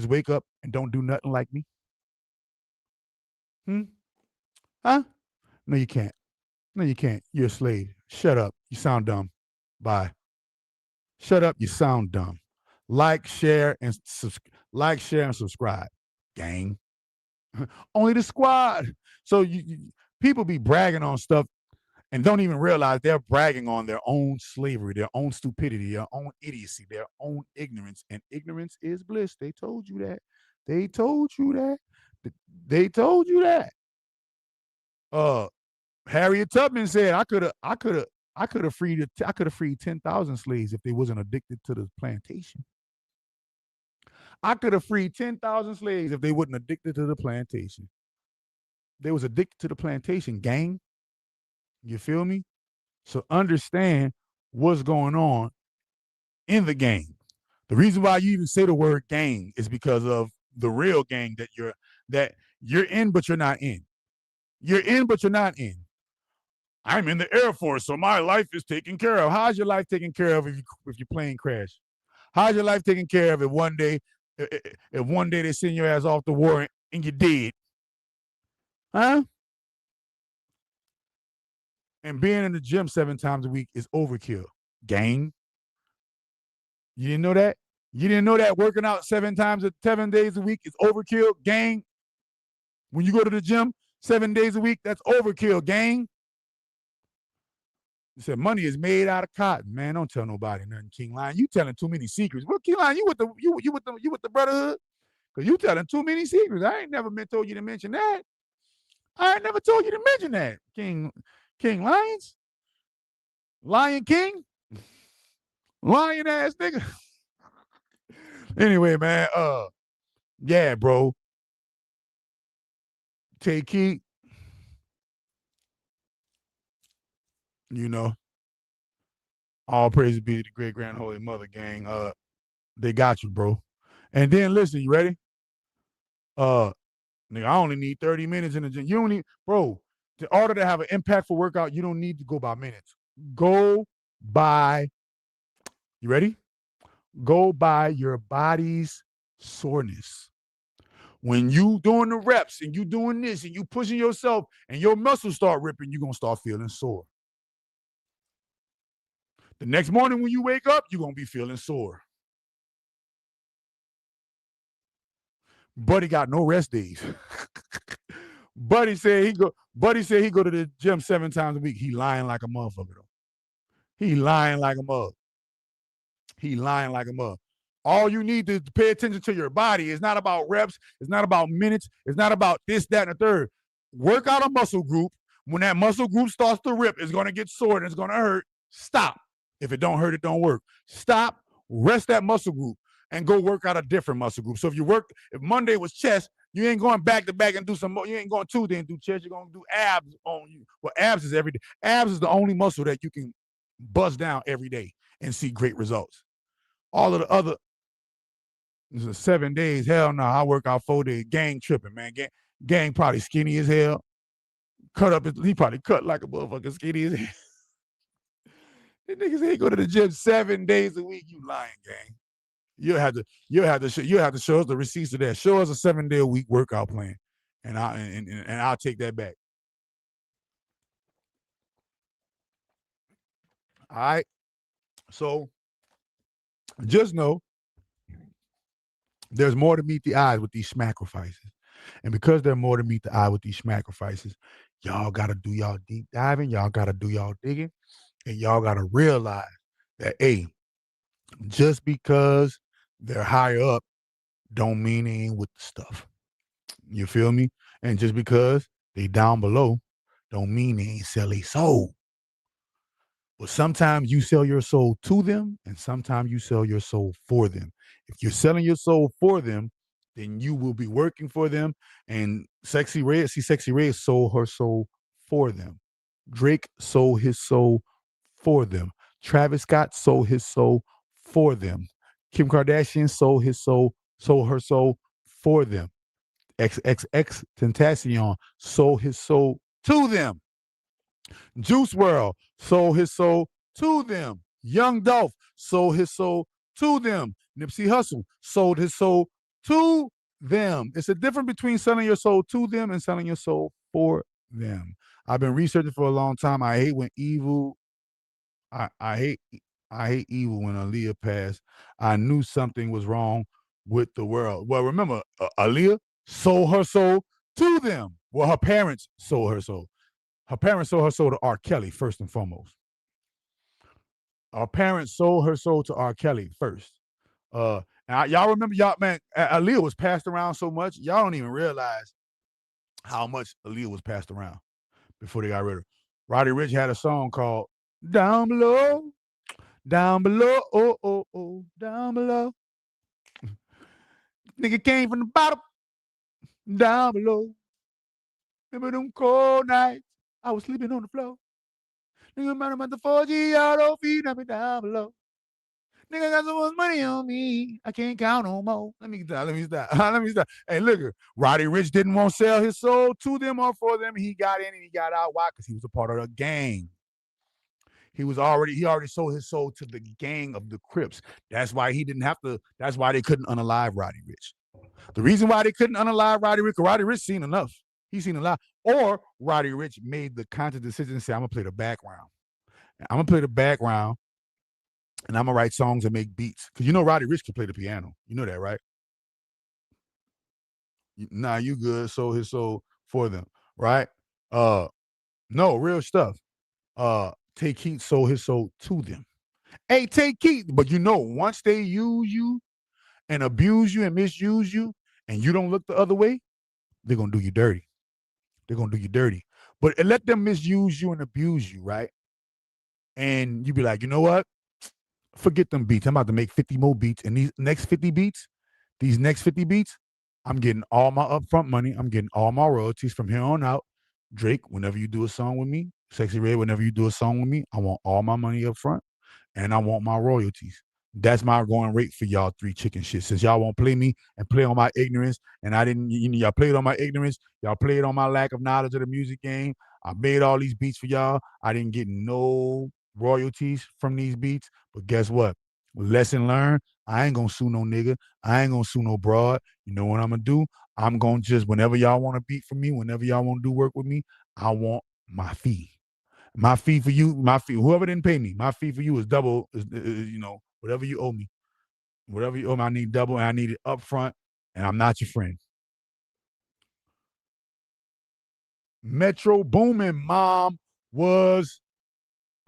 wake up and don't do nothing like me? Huh? No, you can't. No, you can't. You're a slave. Shut up. You sound dumb. Bye. Shut up. You sound dumb. Like, share, and subscribe, gang. Only the squad. So people be bragging on stuff and don't even realize they're bragging on their own slavery, their own stupidity, their own idiocy, their own ignorance. And ignorance is bliss. They told you that. They told you that. They told you that. Harriet Tubman said, I could have freed 10,000 slaves if they wasn't addicted to the plantation. I could have freed 10,000 slaves if they wasn't addicted to the plantation. They was addicted to the plantation, gang. You feel me? So understand what's going on in the gang. The reason why you even say the word gang is because of the real gang that you're in, but you're not in. You're in, but you're not in. I'm in the Air Force, so my life is taken care of. How's your life taken care of if your plane crash? How's your life taken care of if one day they send your ass off to war and you're dead? Huh? And being in the gym 7 times a week is overkill, gang. You didn't know that? You didn't know that working out 7 days a week is overkill, gang? When you go to the gym 7 days a week, that's overkill, gang. You said money is made out of cotton, man. Don't tell nobody nothing, King Lion. You telling too many secrets. Well, King Lion, you with the brotherhood? Because you telling too many secrets. I ain't never told you to mention that. I ain't never told you to mention that, King Lions? Lion King? Lion ass nigga. Anyway, man, yeah, bro. Tay Keith, you know, all praise be to the great grand holy mother, gang. They got you, bro. And then listen, you ready? Nigga, I only need 30 minutes in the gym. You don't need, bro, in order to have an impactful workout, you don't need to go by minutes. Go by, you ready? Go by your body's soreness. When you doing the reps and you doing this and you pushing yourself and your muscles start ripping, you're going to start feeling sore. The next morning when you wake up, you're going to be feeling sore. Buddy got no rest days. Buddy said he go to the gym 7 times a week. He lying like a motherfucker though. He lying like a mug. He lying like a mug. All you need to pay attention to your body. It's not about reps. It's not about minutes. It's not about this, that, and the third. Work out a muscle group. When that muscle group starts to rip, it's going to get sore and it's going to hurt. Stop. If it don't hurt, it don't work. Stop. Rest that muscle group and go work out a different muscle group. So if Monday was chest, you ain't going back to back and do some more. You ain't going Tuesday and do chest. You're going to do abs on you. Well, abs is every day. Abs is the only muscle that you can bust down every day and see great results. All of the other 7 days, hell no. I work out 4 days. Gang tripping, man. Gang probably skinny as hell. He probably cut like a motherfucker skinny as hell. The niggas ain't go to the gym 7 days a week. You lying, gang. You'll have to show us the receipts of that. Show us a 7-day-a-week workout plan, and I'll take that back. All right. So just know there's more to meet the eyes with these sacrifices. And because there's more to meet the eye with these sacrifices, y'all got to do y'all deep diving. Y'all got to do y'all digging. And y'all got to realize that, hey, just because they're higher up don't mean they ain't with the stuff. You feel me? And just because they down below don't mean they ain't sell a soul. But sometimes you sell your soul to them and sometimes you sell your soul for them. If you're selling your soul for them, then you will be working for them. And SEXYY sold her soul for them. Drake sold his soul for them. Travis Scott sold his soul for them. Kim Kardashian sold her soul for them. XXX Tentacion sold his soul to them. Juice WRLD sold his soul to them. Young Dolph sold his soul to them. Nipsey Hussle sold his soul to them. It's a difference between selling your soul to them and selling your soul for them. I've been researching for a long time. I hate when evil. I hate evil when Aaliyah passed. I knew something was wrong with the world. Well, remember, Aaliyah sold her soul to them. Well, her parents sold her soul. Her parents sold her soul to R. Kelly first and foremost. Our parents sold her soul to R. Kelly first. Y'all remember, man, Aaliyah was passed around so much, y'all don't even realize how much Aaliyah was passed around before they got rid of her. Roddy Ricch had a song called Down Below, oh, oh, oh, down below. Nigga came from the bottom, down below. Remember them cold nights, I was sleeping on the floor. Nigga, man, I'm at the 4G auto feed, me down below. Nigga got so much money on me, I can't count no more. Let me stop. Hey, look, Roddy Ricch didn't want to sell his soul to them or for them. He got in and he got out. Why? Because he was a part of the gang. He already sold his soul to the gang of the Crips. That's why that's why they couldn't unalive Roddy Ricch. The reason why they couldn't unalive Roddy Ricch, because Roddy Ricch seen enough. He's seen a lot. Or Roddy Ricch made the conscious decision to say, I'm going to play the background. I'm going to play the background, and I'm going to write songs and make beats. Because you know Roddy Ricch can play the piano. You know that, right? Nah, you good. Sold his soul for them, right? No, real stuff. Tay Keith sold his soul to them. Hey, Tay Keith, but you know, once they use you and abuse you and misuse you, and you don't look the other way, they're going to do you dirty. They're going to do you dirty. But let them misuse you and abuse you, right? And you be like, you know what? Forget them beats. I'm about to make 50 more beats. And these next 50 beats, I'm getting all my upfront money. I'm getting all my royalties from here on out. Drake, whenever you do a song with me, SEXYY Red, whenever you do a song with me, I want all my money up front and I want my royalties. That's my going rate for y'all three chicken shit. Since y'all won't play me and play on my ignorance, and I didn't, y'all played on my ignorance, y'all played on my lack of knowledge of the music game. I made all these beats for y'all. I didn't get no royalties from these beats, but guess what? Lesson learned. I ain't gonna sue no nigga. I ain't gonna sue no broad. You know what I'm gonna do? I'm gonna just, whenever y'all want a beat from me, whenever y'all want to do work with me, I want my fee. My fee for you, whoever didn't pay me, my fee for you is double, whatever you owe me. Whatever you owe me, I need double, and I need it up front, and I'm not your friend. Metro Boomin mom was,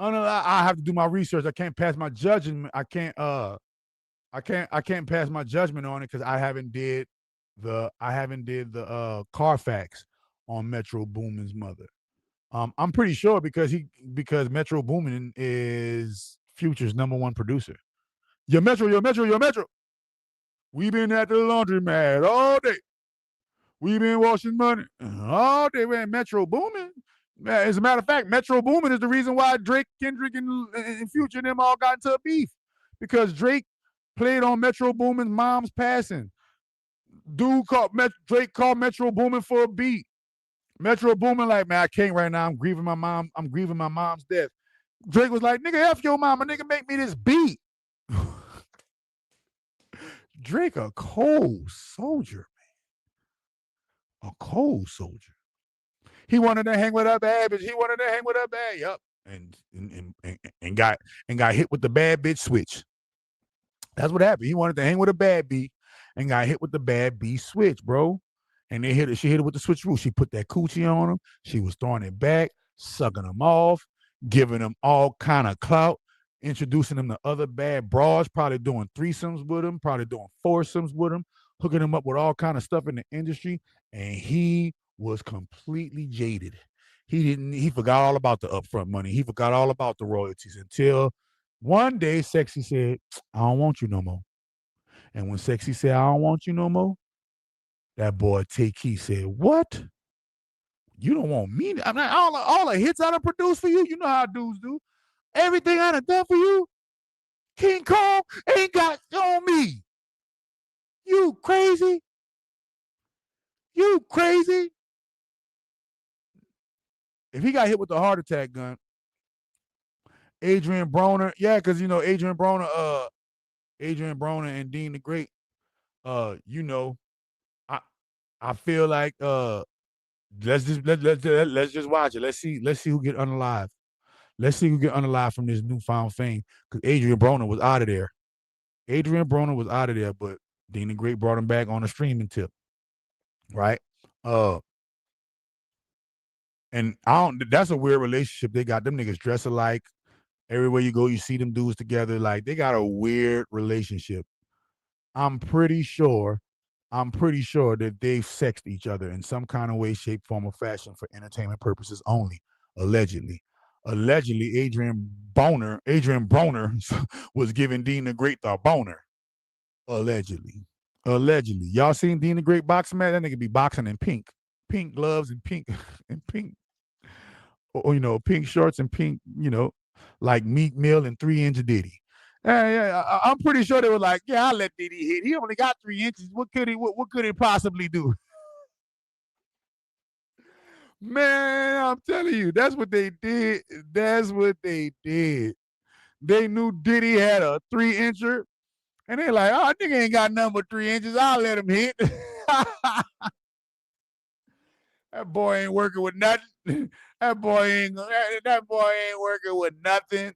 I have to do my research. I can't pass my judgment. I can't pass my judgment on it because I haven't did the Carfax on Metro Boomin's mother. I'm pretty sure because Metro Boomin is Future's #1 producer. Yo, Metro. We been at the laundromat all day. We been washing money all day. Man, Metro Boomin. As a matter of fact, Metro Boomin is the reason why Drake, Kendrick, and Future and them all got into a beef. Because Drake played on Metro Boomin's mom's passing. Drake called Metro Boomin for a beat. Metro Boomin like, man, I can't right now. I'm grieving my mom. I'm grieving my mom's death. Drake was like, nigga, F your mama. Nigga, make me this beat. Drake a cold soldier, man. A cold soldier. He wanted to hang with a bad bitch. Yup. And got hit with the bad bitch switch. That's what happened. He wanted to hang with a bad B and got hit with the bad B switch, bro. And she hit it with the switch rule. She put that coochie on him. She was throwing it back, sucking him off, giving him all kind of clout, introducing him to other bad broads, probably doing threesomes with him, probably doing foursomes with him, hooking him up with all kind of stuff in the industry. And he was completely jaded. He forgot all about the upfront money. He forgot all about the royalties until one day SEXYY said, I don't want you no more. And when SEXYY said, I don't want you no more, that boy Tay Keith said, what? You don't want me? I mean, all the hits I done produced for you, you know how dudes do. Everything I done done for you, King Kong ain't got on me. You crazy? You crazy? If he got hit with the heart attack gun Adrian Broner, yeah, because you know Adrian Broner and Dean the Great, you know, I feel like let's just watch it. Let's see who get unalive. Let's see who get unalive from this newfound fame. Because Adrian Broner was out of there. But Dean the Great brought him back on a streaming tip, right? And that's a weird relationship they got. Them niggas dress alike. Everywhere you go, you see them dudes together. Like they got a weird relationship. I'm pretty sure that they've sexed each other in some kind of way, shape, form, or fashion for entertainment purposes only. Allegedly, Adrian Broner was giving Dean the Great the boner. Allegedly. Y'all seen Dean the Great boxing match? That nigga be boxing in pink gloves and pink or you know, pink shorts and pink, you know, like Meek Mill and 3-inch Diddy. Yeah, I'm pretty sure they were like, yeah, I'll let Diddy hit. He only got 3 inches. What could he possibly do? Man, I'm telling you, that's what they did. They knew Diddy had a 3-incher, and they're like, oh, nigga ain't got nothing but 3 inches. I'll let him hit. That boy ain't working with nothing. That boy ain't working with nothing.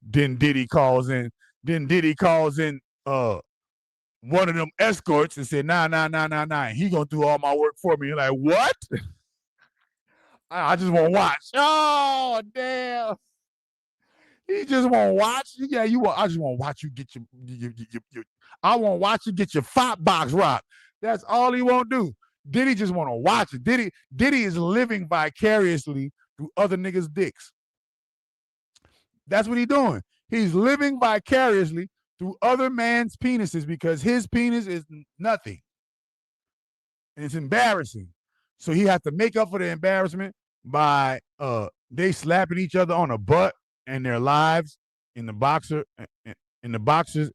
Then Diddy calls in one of them escorts and said, nah. He gonna do all my work for me. You're like, what? I just want to watch. Oh, damn. He just want to watch. Yeah, I just want to watch you get your I want to watch you get your fat box rocked. That's all he won't do. Diddy just want to watch it. Diddy is living vicariously through other niggas' dicks. That's what he's doing. He's living vicariously through other man's penises because his penis is nothing. And it's embarrassing. So he has to make up for the embarrassment by they slapping each other on the butt and their lives in the boxers,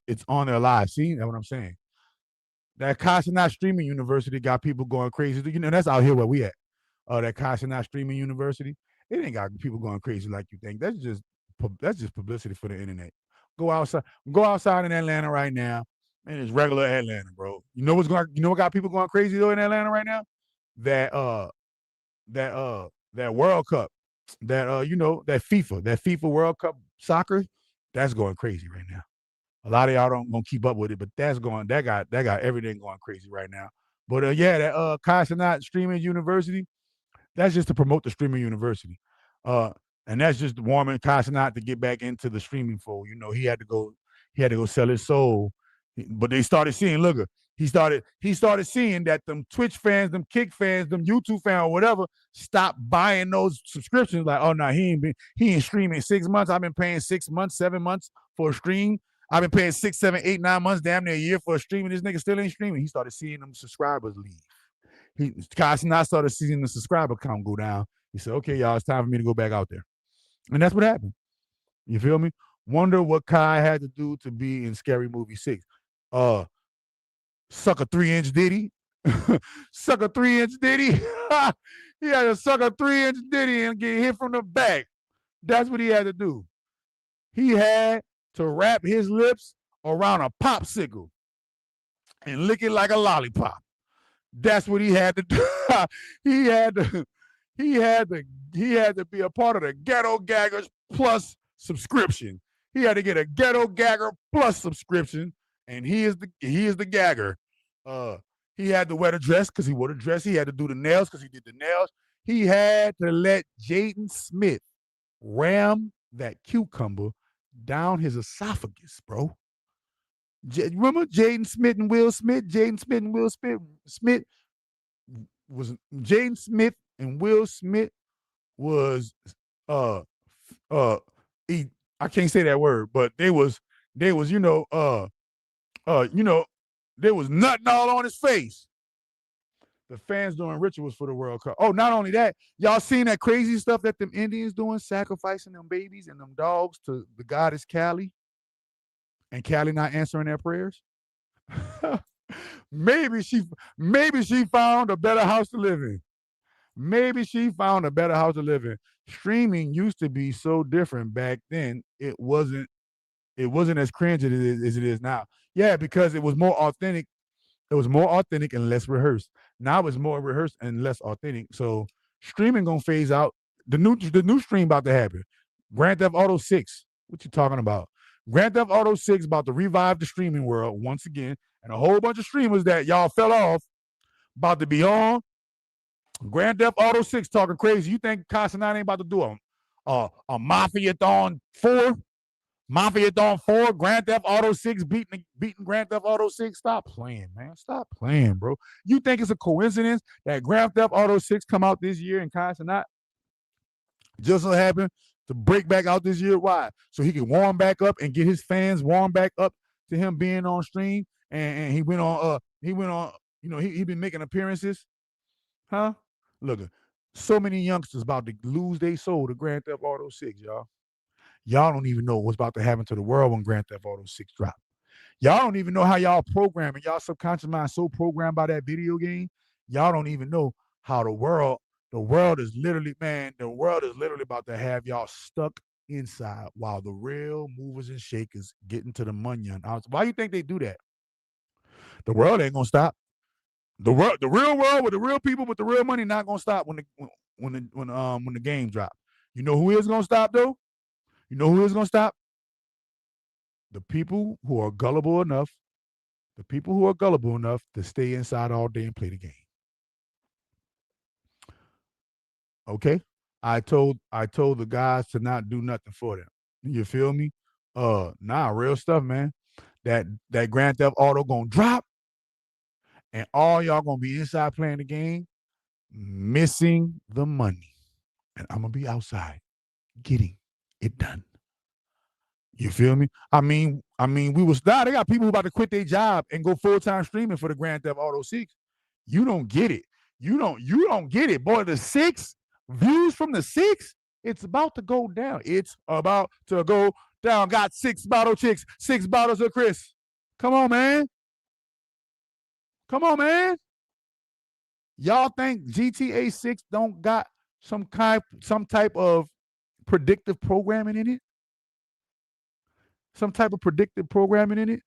it's on their lives. See, that's what I'm saying. That Kashanat Streaming University got people going crazy. You know, that's out here where we at. That Kashanat Streaming University, it ain't got people going crazy like you think. That's just publicity for the internet. Go outside in Atlanta right now, and it's regular Atlanta, bro. You know what got people going crazy though in Atlanta right now? That World Cup, that FIFA World Cup soccer, that's going crazy right now. A lot of y'all don't keep up with it, but that got everything going crazy right now. But that Kashanat Streaming University, that's just to promote the streaming university. And that's just warming Kashanat to get back into the streaming fold. You know, he had to go sell his soul. But they started seeing, he started seeing that them Twitch fans, them Kick fans, them YouTube fans, or whatever, stop buying those subscriptions. Like, oh no, he ain't streaming 6 months. I've been paying 6 months, 7 months for a stream. I've been paying 6, 7, 8, 9 months, damn near a year for a stream, and this nigga still ain't streaming. He started seeing them subscribers leave. Kashanat started seeing the subscriber count go down. He said, okay, y'all, it's time for me to go back out there. And that's what happened. You feel me? Wonder what Kai had to do to be in Scary Movie 6. Suck a 3-inch Diddy. Suck a 3-inch Diddy. He had to suck a 3-inch Diddy and get hit from the back. That's what he had to do. He had to wrap his lips around a popsicle and lick it like a lollipop. That's what he had to do. He had to be a part of the Ghetto Gaggers Plus subscription. He had to get a Ghetto Gagger Plus subscription, and he is the gagger. He had to wear the dress because he wore the dress. He had to do the nails because he did the nails. He had to let Jaden Smith ram that cucumber down his esophagus, bro. Remember Jaden Smith and Will Smith? Jaden Smith and Will Smith was I can't say that word, but they was there was nothing all on his face. The fans doing rituals for the World Cup. Oh, not only that, y'all seen that crazy stuff that them Indians doing, sacrificing them babies and them dogs to the goddess Cali, and Cali not answering their prayers? Maybe she found a better house to live in. Maybe she found a better house to live in. Streaming used to be so different back then. It wasn't as cringe as it is now. Yeah, because it was more authentic. It was more authentic and less rehearsed. Now it's more rehearsed and less authentic. So streaming gonna phase out. The new stream about to happen. Grand Theft Auto 6. What you talking about? Grand Theft Auto 6 about to revive the streaming world once again. And a whole bunch of streamers that y'all fell off about to be on Grand Theft Auto 6 talking crazy. You think Casanat ain't about to do a Mafia-thon 4? Mafia-thon 4, Grand Theft Auto 6 beating Grand Theft Auto 6? Stop playing, man. Stop playing, bro. You think it's a coincidence that Grand Theft Auto 6 come out this year and Casanat just so happened to break back out this year? Why? So he can warm back up and get his fans warm back up to him being on stream. And he went on, he been making appearances. Huh? Look, so many youngsters about to lose their soul to Grand Theft Auto 6, y'all. Y'all don't even know what's about to happen to the world when Grand Theft Auto 6 drop. Y'all don't even know how y'all programming. Y'all subconscious mind so programmed by that video game. Y'all don't even know how the world is literally about to have y'all stuck inside while the real movers and shakers get into the money. Why you think they do that? The world ain't gonna stop. The real world with the real people with the real money not gonna stop when the game drop. You know who is gonna stop though? You know who is gonna stop? The people who are gullible enough. The people who are gullible enough to stay inside all day and play the game. Okay? I told the guys to not do nothing for them. You feel me? Real stuff, man. That Grand Theft Auto gonna drop, and all y'all gonna be inside playing the game, missing the money. And I'm gonna be outside getting it done. You feel me? I mean, we was they got people who about to quit their job and go full-time streaming for the Grand Theft Auto 6. You don't get it. You don't get it. Boy, the 6 views from the 6, it's about to go down. It's about to go down. Got 6 bottle chicks, 6 bottles of Chris. Come on, man. Come on, man. Y'all think GTA 6 don't got some type of predictive programming in it? Some type of predictive programming in it?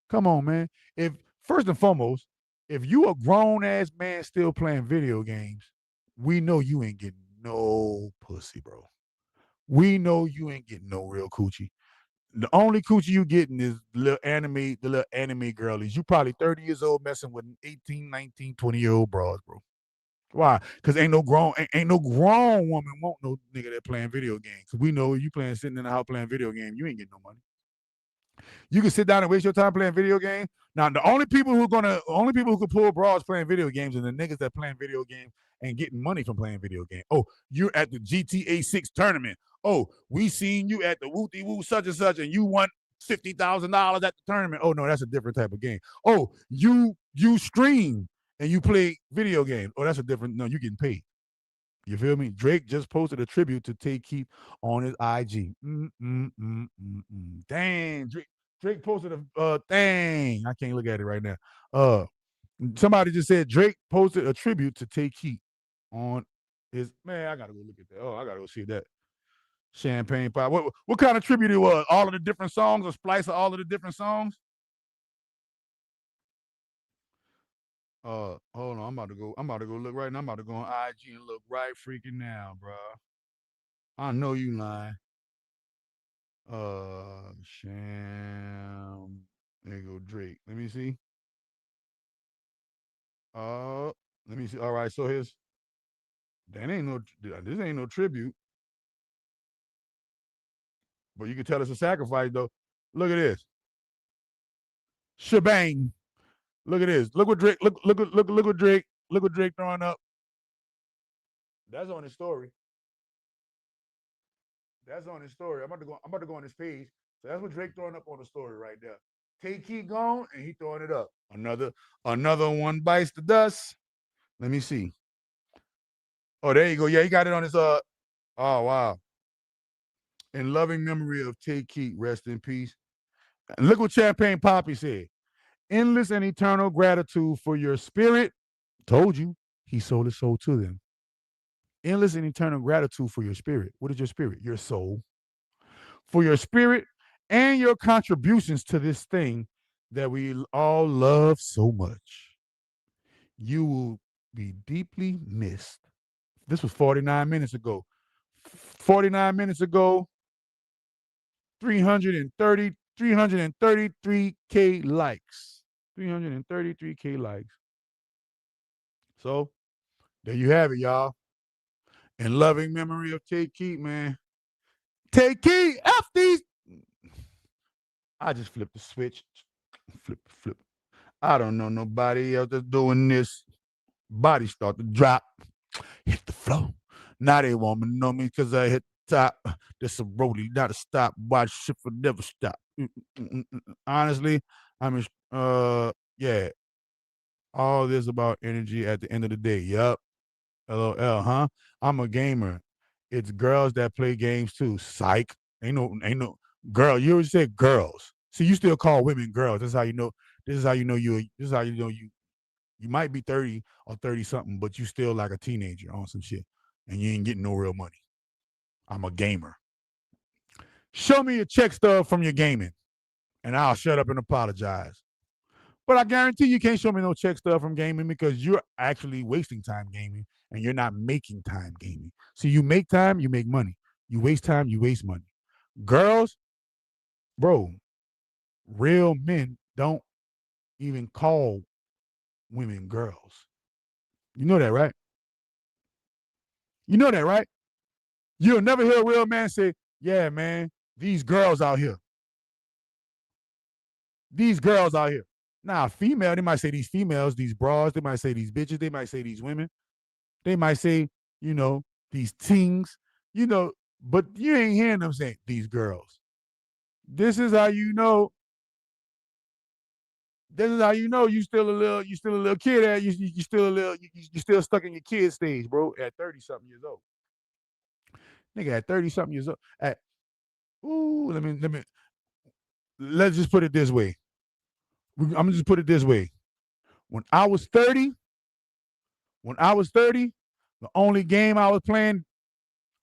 Come on, man. If first and foremost, if you a grown-ass man still playing video games, we know you ain't getting no pussy, bro. We know you ain't getting no real coochie. The only coochie you getting is the little anime girlies. You probably 30 years old messing with 18, 19, 20-year-old bras, bro. Why? Because ain't no grown woman want no nigga that playing video games. Because we know you sitting in the house playing video games, you ain't getting no money. You can sit down and waste your time playing video games. Now, the only people who can pull bras playing video games are the niggas that playing video games and getting money from playing video games. Oh, you're at the GTA 6 tournament. Oh, we seen you at the Wooty-Woo such and such, and you won $50,000 at the tournament. Oh, no, that's a different type of game. Oh, you stream and you play video games. Oh, that's a different, no, you're getting paid. You feel me? Drake just posted a tribute to Tay Keith on his IG. Dang, Drake posted a thing. I can't look at it right now. Somebody just said Drake posted a tribute to Tay Keith on his, man, I gotta go look at that. Oh, I gotta go see that. Champagne pop. What kind of tribute it was? All of the different songs, a splice of all of the different songs? Hold on, I'm about to go look right now. I'm about to go on IG and look right freaking now, bro. I know you lying. Sham. There you go, Drake. Let me see. Let me see. All right, so this ain't no tribute. But you can tell it's a sacrifice, though. Look at this. Shebang. Look at this. Look what Drake. Look what Drake. Look what Drake throwing up. That's on his story. That's on his story. I'm about to go on his page. So that's what Drake throwing up on the story right there. Tay Keith gone and he throwing it up. Another one bites the dust. Let me see. Oh, there you go. Yeah, he got it on his Oh wow. In loving memory of Tay Keith, rest in peace. And look what Champagne Poppy said. Endless and eternal gratitude for your spirit. Told you, he sold his soul to them. endless and eternal gratitude for your spirit. What is your spirit? Your soul. For your spirit and your contributions to this thing that we all love so much. You will be deeply missed. This was 49 minutes ago. 49 minutes ago, 333K likes. 333K likes. So there you have it, y'all. In loving memory of Tay Keith, man. Tay Keith, F these. I just flipped the switch. Flip. I don't know nobody else that's doing this. Body start to drop. Hit the floor. Now they want me to know me because I hit the top. This a rollie, not a stop. Watch shit will never stop. Honestly, I mean, yeah. All this about energy at the end of the day. Yup. LOL, huh? I'm a gamer. It's girls that play games too. Psych. Ain't no girl. You always said girls. See, you still call women girls. This is how you know. This is how you know you might be 30 or 30 something, but you still like a teenager on some shit. And you ain't getting no real money. I'm a gamer. Show me your check stub from your gaming, and I'll shut up and apologize. But I guarantee you can't show me no check stub from gaming because you're actually wasting time gaming and you're not making time gaming. So you make time, you make money. You waste time, you waste money. Girls, bro, real men don't even call women girls. You know that, right? You know that, right? You'll never hear a real man say, yeah, man, these girls out here. These girls out here. Now, female, they might say these females, these bras, they might say these bitches, they might say these women. They might say, these tings, but you ain't hearing them say these girls. This is how you know. This is how you know you still a little kid at you still stuck in your kid stage, bro, at 30 something years old. Nigga at 30 something years old. Let's just put it this way. I'm gonna just put it this way. When I was 30, the only game I was playing,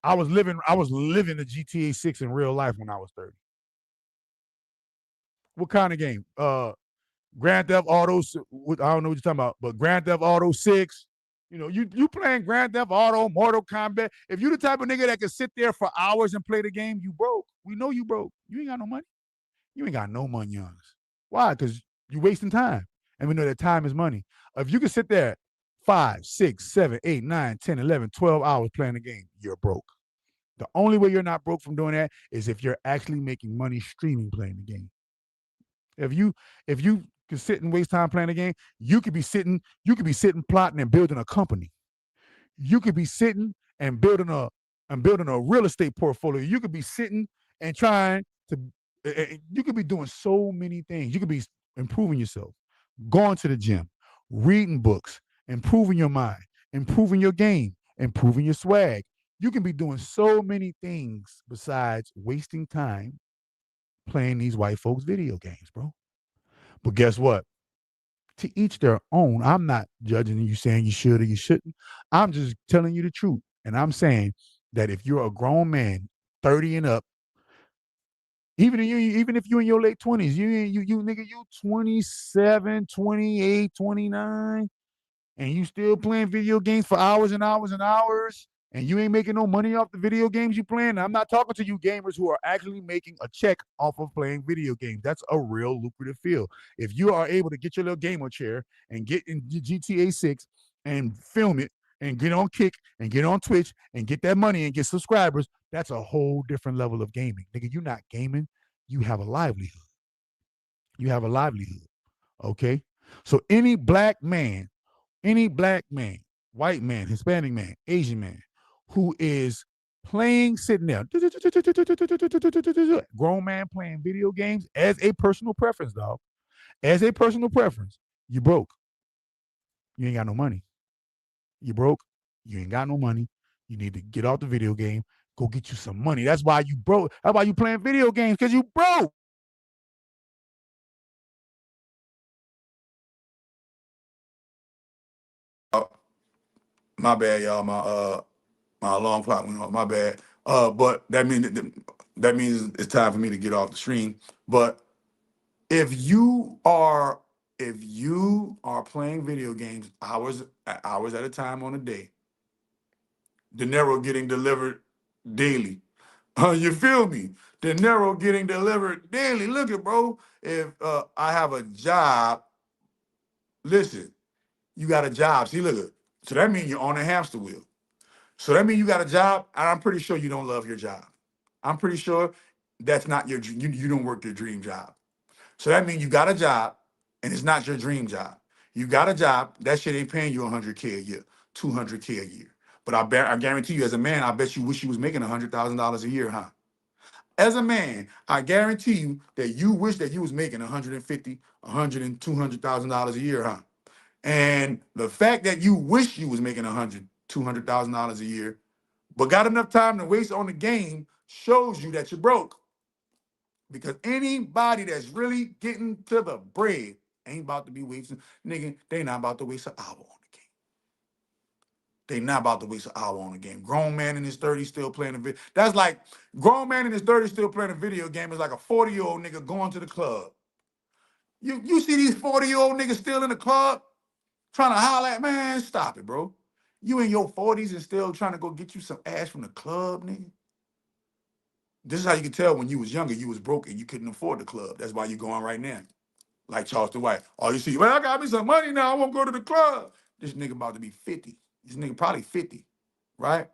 I was living the GTA 6 in real life when I was 30. What kind of game? Grand Theft Auto. I don't know what you're talking about, but Grand Theft Auto 6. You playing Grand Theft Auto, Mortal Kombat. If you the type of nigga that can sit there for hours and play the game, you broke. We know you broke. You ain't got no money. You ain't got no money on us. Why? Because you wasting time. And we know that time is money. If you can sit there 5, 6, 7, 8, 9, 10, 11, 12 hours playing the game, you're broke. The only way you're not broke from doing that is if you're actually making money streaming playing the game. If you can sit and waste time playing the game, you could be sitting plotting and building a company. You could be sitting and building a real estate portfolio. You could be sitting and trying to you could be doing so many things. You could be improving yourself, going to the gym, reading books, improving your mind, improving your game, improving your swag. You can be doing so many things besides wasting time playing these white folks video games, bro. But guess what? To each their own. I'm not judging you saying you should or you shouldn't. I'm just telling you the truth. And I'm saying that if you're a grown man, 30 and up, even if you're in your late 20s, you 27, 28, 29, and you still playing video games for hours and hours and hours, and you ain't making no money off the video games you playing. I'm not talking to you gamers who are actually making a check off of playing video games. That's a real lucrative field. If you are able to get your little gamer chair and get in GTA 6 and film it and get on Kick and get on Twitch and get that money and get subscribers, that's a whole different level of gaming. Nigga, you're not gaming. You have a livelihood. You have a livelihood. Okay? So any black man, white man, Hispanic man, Asian man, who is playing, sitting there, grown man playing video games as a personal preference, dog. As a personal preference, you broke. You ain't got no money. You broke. You ain't got no money. You need to get off the video game. Go get you some money. That's why you broke. That's why you playing video games, because you broke. My bad, y'all. My alarm clock went off. My bad. But that means it's time for me to get off the stream. But if you are playing video games hours at a time on a day, dinero getting delivered daily. You feel me? Dinero getting delivered daily. Look at bro. If I have a job, listen, you got a job. See, look at. So that means you're on a hamster wheel. So that means you got a job, and I'm pretty sure you don't love your job. I'm pretty sure that's not your you don't work your dream job. So that means you got a job, and it's not your dream job. You got a job, that shit ain't paying you $100K a year, $200K a year. But I guarantee you, as a man, I bet you wish you was making $100,000 a year, huh? As a man, I guarantee you that you wish that you was making $150, $100, and $200,000 a year, huh? And the fact that you wish you was making $100, $200,000 a year, but got enough time to waste on the game shows you that you're broke. Because anybody that's really getting to the bread ain't about to be wasting, nigga, they not about to waste an hour on the game. They not about to waste an hour on the game. Grown man in his 30s still playing a video. That's like, grown man in his 30s still playing a video game is like a 40-year-old nigga going to the club. You see these 40-year-old niggas still in the club trying to holler at, man, stop it, bro. You in your 40s and still trying to go get you some ass from the club, nigga. This is how you can tell when you was younger, you was broke and you couldn't afford the club. That's why you're going right now. Like Charleston White. All you see, well, I got me some money now. I won't go to the club. This nigga about to be 50. This nigga probably 50, right?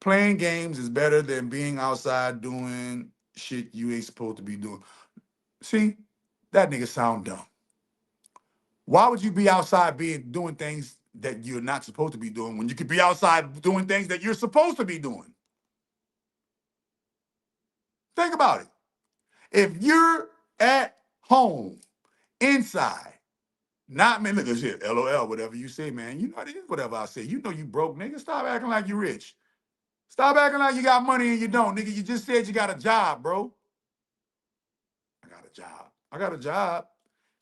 Playing games is better than being outside doing shit you ain't supposed to be doing. See, that nigga sound dumb. Why would you be outside doing things that you're not supposed to be doing when you could be outside doing things that you're supposed to be doing? Think about it. If you're at home, inside, not, man, look at shit, LOL, whatever you say, man. You know it is whatever I say. You know you broke, nigga. Stop acting like you rich. Stop acting like you got money and you don't, nigga. You just said you got a job, bro. I got a job. I got a job.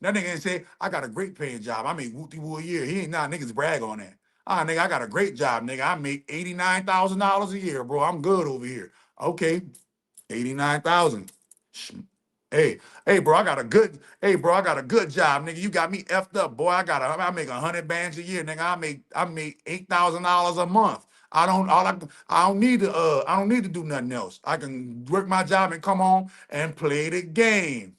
That nigga ain't say, I got a great paying job. I make whoop-de-woo a year. He ain't, nah, niggas brag on that. Nigga, I got a great job, nigga. I make $89,000 a year, bro. I'm good over here. Okay, 89,000. Hey, bro, I got a good job, nigga. You got me effed up, boy. I make 100 bands a year, nigga. I make $8,000 a month. I don't need to do nothing else. I can work my job and come home and play the game.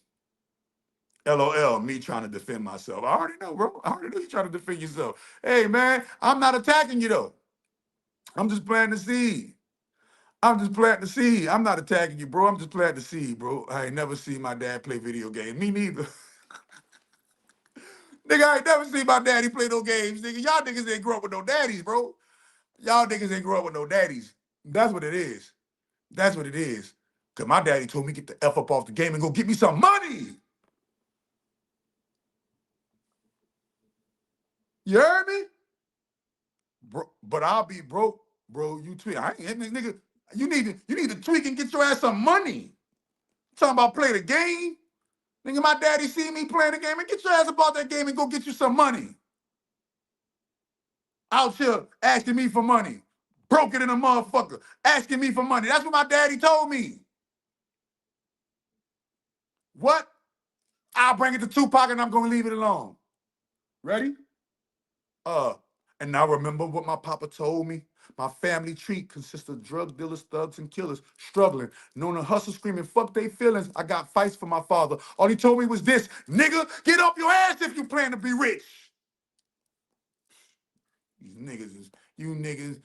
LOL, me trying to defend myself. I already know, bro. I already know you trying to defend yourself. Hey, man, I'm not attacking you, though. I'm just planting the seed. I'm not attacking you, bro. I'm just planting the seed, bro. I ain't never seen my dad play video games. Me neither. Nigga, I ain't never seen my daddy play no games, nigga. Y'all niggas ain't grow up with no daddies, bro. Y'all niggas ain't grow up with no daddies. That's what it is. That's what it is. Because my daddy told me get the F up off the game and go get me some money. You heard me? Bro, but I'll be broke, bro. You tweak. I ain't nigga. You need to tweak and get your ass some money. Talking about play the game. Nigga, my daddy see me playing the game and get your ass about that game and go get you some money. Out here asking me for money. Broke it in a motherfucker. Asking me for money. That's what my daddy told me. What? I'll bring it to Tupac and I'm gonna leave it alone. Ready? And now remember what my papa told me. My family tree consists of drug dealers, thugs, and killers, struggling, known to hustle, screaming, fuck they feelings. I got fights for my father. All he told me was this, nigga, get off your ass if you plan to be rich. You niggas,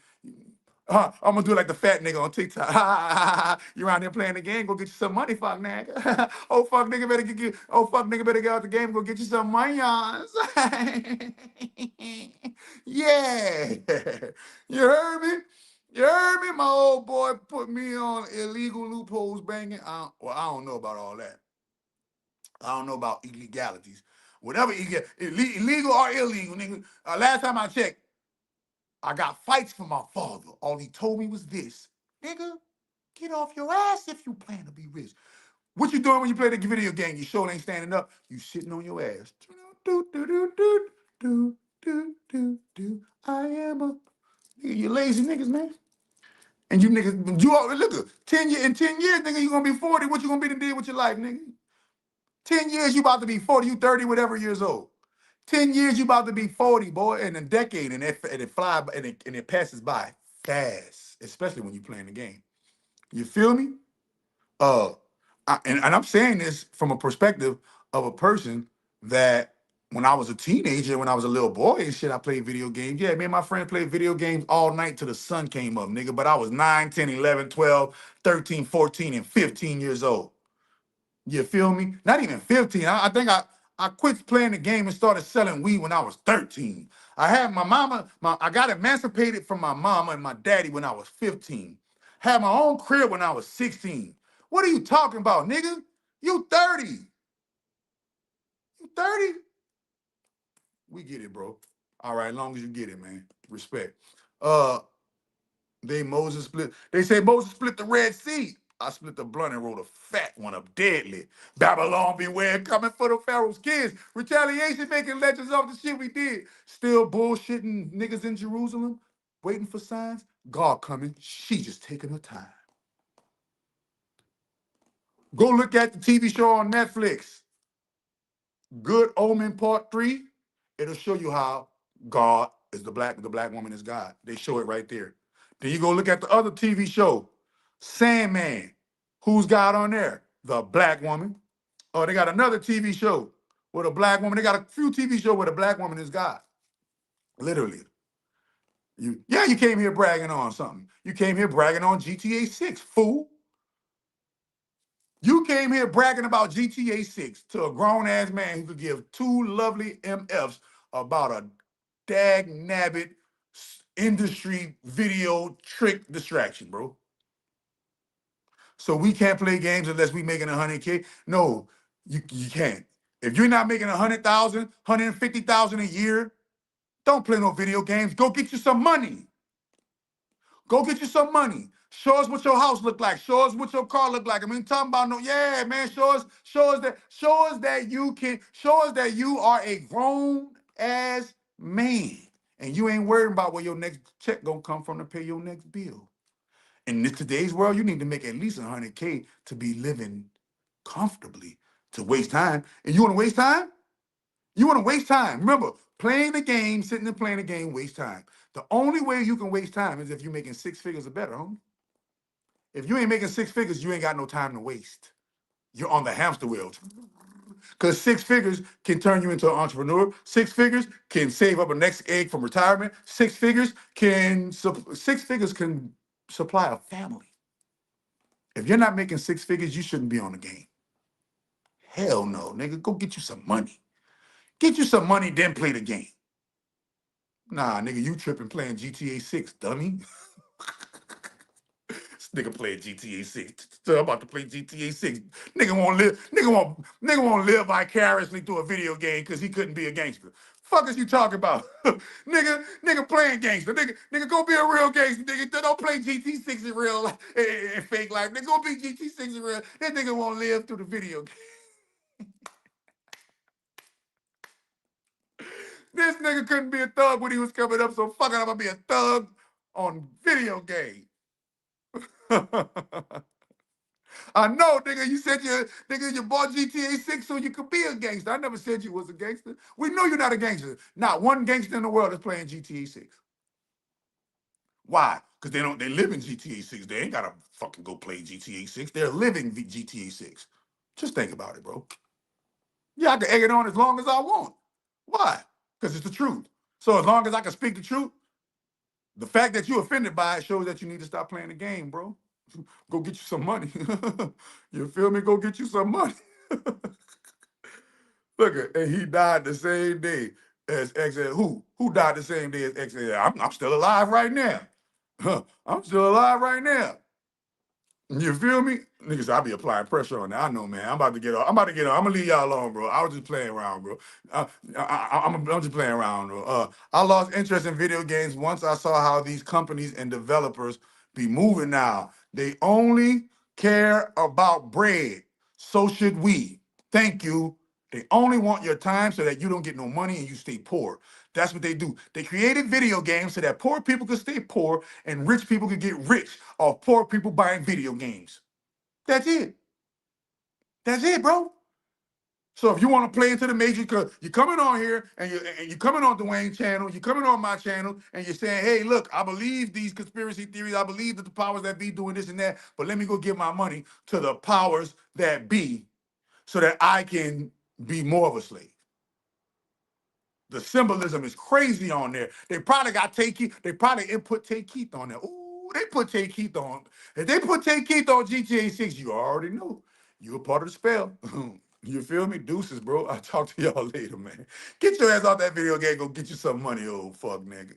I'm gonna do like the fat nigga on TikTok. You around there playing the game, go get you some money, fuck nigga. Fuck nigga better get out the game and go get you some money. Yeah. You heard me? You heard me? My old boy put me on illegal loopholes banging. I don't know about all that. I don't know about illegalities. Whatever, illegal or illegal, nigga. Last time I checked, I got fights for my father. All he told me was this, nigga, get off your ass if you plan to be rich. What you doing when you play the video game? You sure ain't standing up. You sitting on your ass. Do, do, do, do, do, do, do, do. I am a You lazy niggas, man. And you niggas, you all look, 10 years, in 10 years, nigga, you gonna be 40. What you gonna be to deal with your life, nigga? 10 years, you about to be 40, you 30, whatever years old. 10 years, you about to be 40, boy, in a decade, and it fly and it passes by fast, especially when you playing the game. You feel me? And I'm saying this from a perspective of a person that when I was a teenager, when I was a little boy and shit, I played video games. Yeah, me and my friend played video games all night till the sun came up, nigga. But I was 9, 10, 11, 12, 13, 14, and 15 years old. You feel me? Not even 15. I think I quit playing the game and started selling weed when I was 13. I had my mama, I got emancipated from my mama and my daddy when I was 15. Had my own crib when I was 16. What are you talking about, nigga? You 30. You 30? We get it, bro. All right, as long as you get it, man. Respect. Moses split. They say Moses split the Red Sea. I split the blunt and rolled a fat one up deadly. Babylon beware, coming for the Pharaoh's kids. Retaliation making legends of the shit we did. Still bullshitting niggas in Jerusalem, waiting for signs. God coming. She just taking her time. Go look at the TV show on Netflix. Good Omen Part 3. It'll show you how God is the black woman is God. They show it right there. Then you go look at the other TV show, Sandman. Who's God on there? The black woman. Oh, they got another TV show with a black woman. They got a few TV shows where the black woman is God. Literally. You came here bragging on something. You came here bragging on GTA 6, fool. You came here bragging about GTA 6 to a grown-ass man who could give two lovely MFs about a dag-nabbit industry video trick distraction, bro. So we can't play games unless we making 100K? No, you can't. If you're not making 100,000, 150,000 a year, don't play no video games. Go get you some money. Go get you some money. Show us what your house look like. Show us what your car look like. I mean, talking about man. Show us that you are a grown ass man, and you ain't worried about where your next check gonna come from to pay your next bill. In today's world, you need to make at least 100K to be living comfortably. To waste time, and you want to waste time? You want to waste time. Remember, playing the game, sitting and playing the game, waste time. The only way you can waste time is if you're making 6 figures or better, homie. If you ain't making 6 figures, you ain't got no time to waste. You're on the hamster wheel. Because 6 figures can turn you into an entrepreneur. 6 figures can save up a next egg from retirement. 6 figures can supply a family. If you're not making 6 figures, you shouldn't be on the game. Hell no, nigga. Go get you some money. Get you some money, then play the game. Nah, nigga, you tripping playing GTA 6, dummy. This nigga playing GTA 6. I'm about to play GTA 6. Nigga won't live vicariously through a video game because he couldn't be a gangster. Fuck is you talking about? nigga playing gangster. Nigga go be a real gangster. Nigga, don't play GT 6 in real life and fake life. Nigga go be GT 6 in real. That nigga won't live through the video game. This nigga couldn't be a thug when he was coming up, so fucking I'm gonna be a thug on video game. I know, nigga, you said you bought GTA 6 so you could be a gangster. I never said you was a gangster. We know you're not a gangster. Not one gangster in the world is playing GTA 6. Why? Because they live in GTA 6. They ain't gotta fucking go play GTA 6. They're living GTA 6. Just think about it, bro. Yeah, I can egg it on as long as I want. Why? Because it's the truth. So as long as I can speak the truth, the fact that you're offended by it shows that you need to stop playing the game, bro. Go get you some money. You feel me? Go get you some money. Look, and he died the same day as XL. Who died the same day as XL? I'm still alive right now. I'm still alive right now. You feel me? Niggas, I be applying pressure on that. I know, man. I'm about to get off. I'm gonna leave y'all alone, bro. I was just playing around, bro. I'm just playing around, bro. I lost interest in video games once I saw how these companies and developers be moving now. They only care about bread. So should we. Thank you. They only want your time so that you don't get no money and you stay poor. That's what they do. They created video games so that poor people could stay poor and rich people could get rich off poor people buying video games. That's it. That's it, bro. So if you want to play into the major, because you're coming on here and you're coming on Duane channel, you're coming on my channel, and you're saying, hey, look, I believe these conspiracy theories, I believe that the powers that be doing this and that, but let me go give my money to the powers that be so that I can be more of a slave. The symbolism is crazy on there. They probably got Tay Keith. They probably input Tay Keith on there. Ooh, they put Tay Keith on. If they put Tay Keith on GTA 6, you already know. You a part of the spell. You feel me? Deuces, bro. I'll talk to y'all later, man. Get your ass off that video game. Go get you some money, old fuck nigga.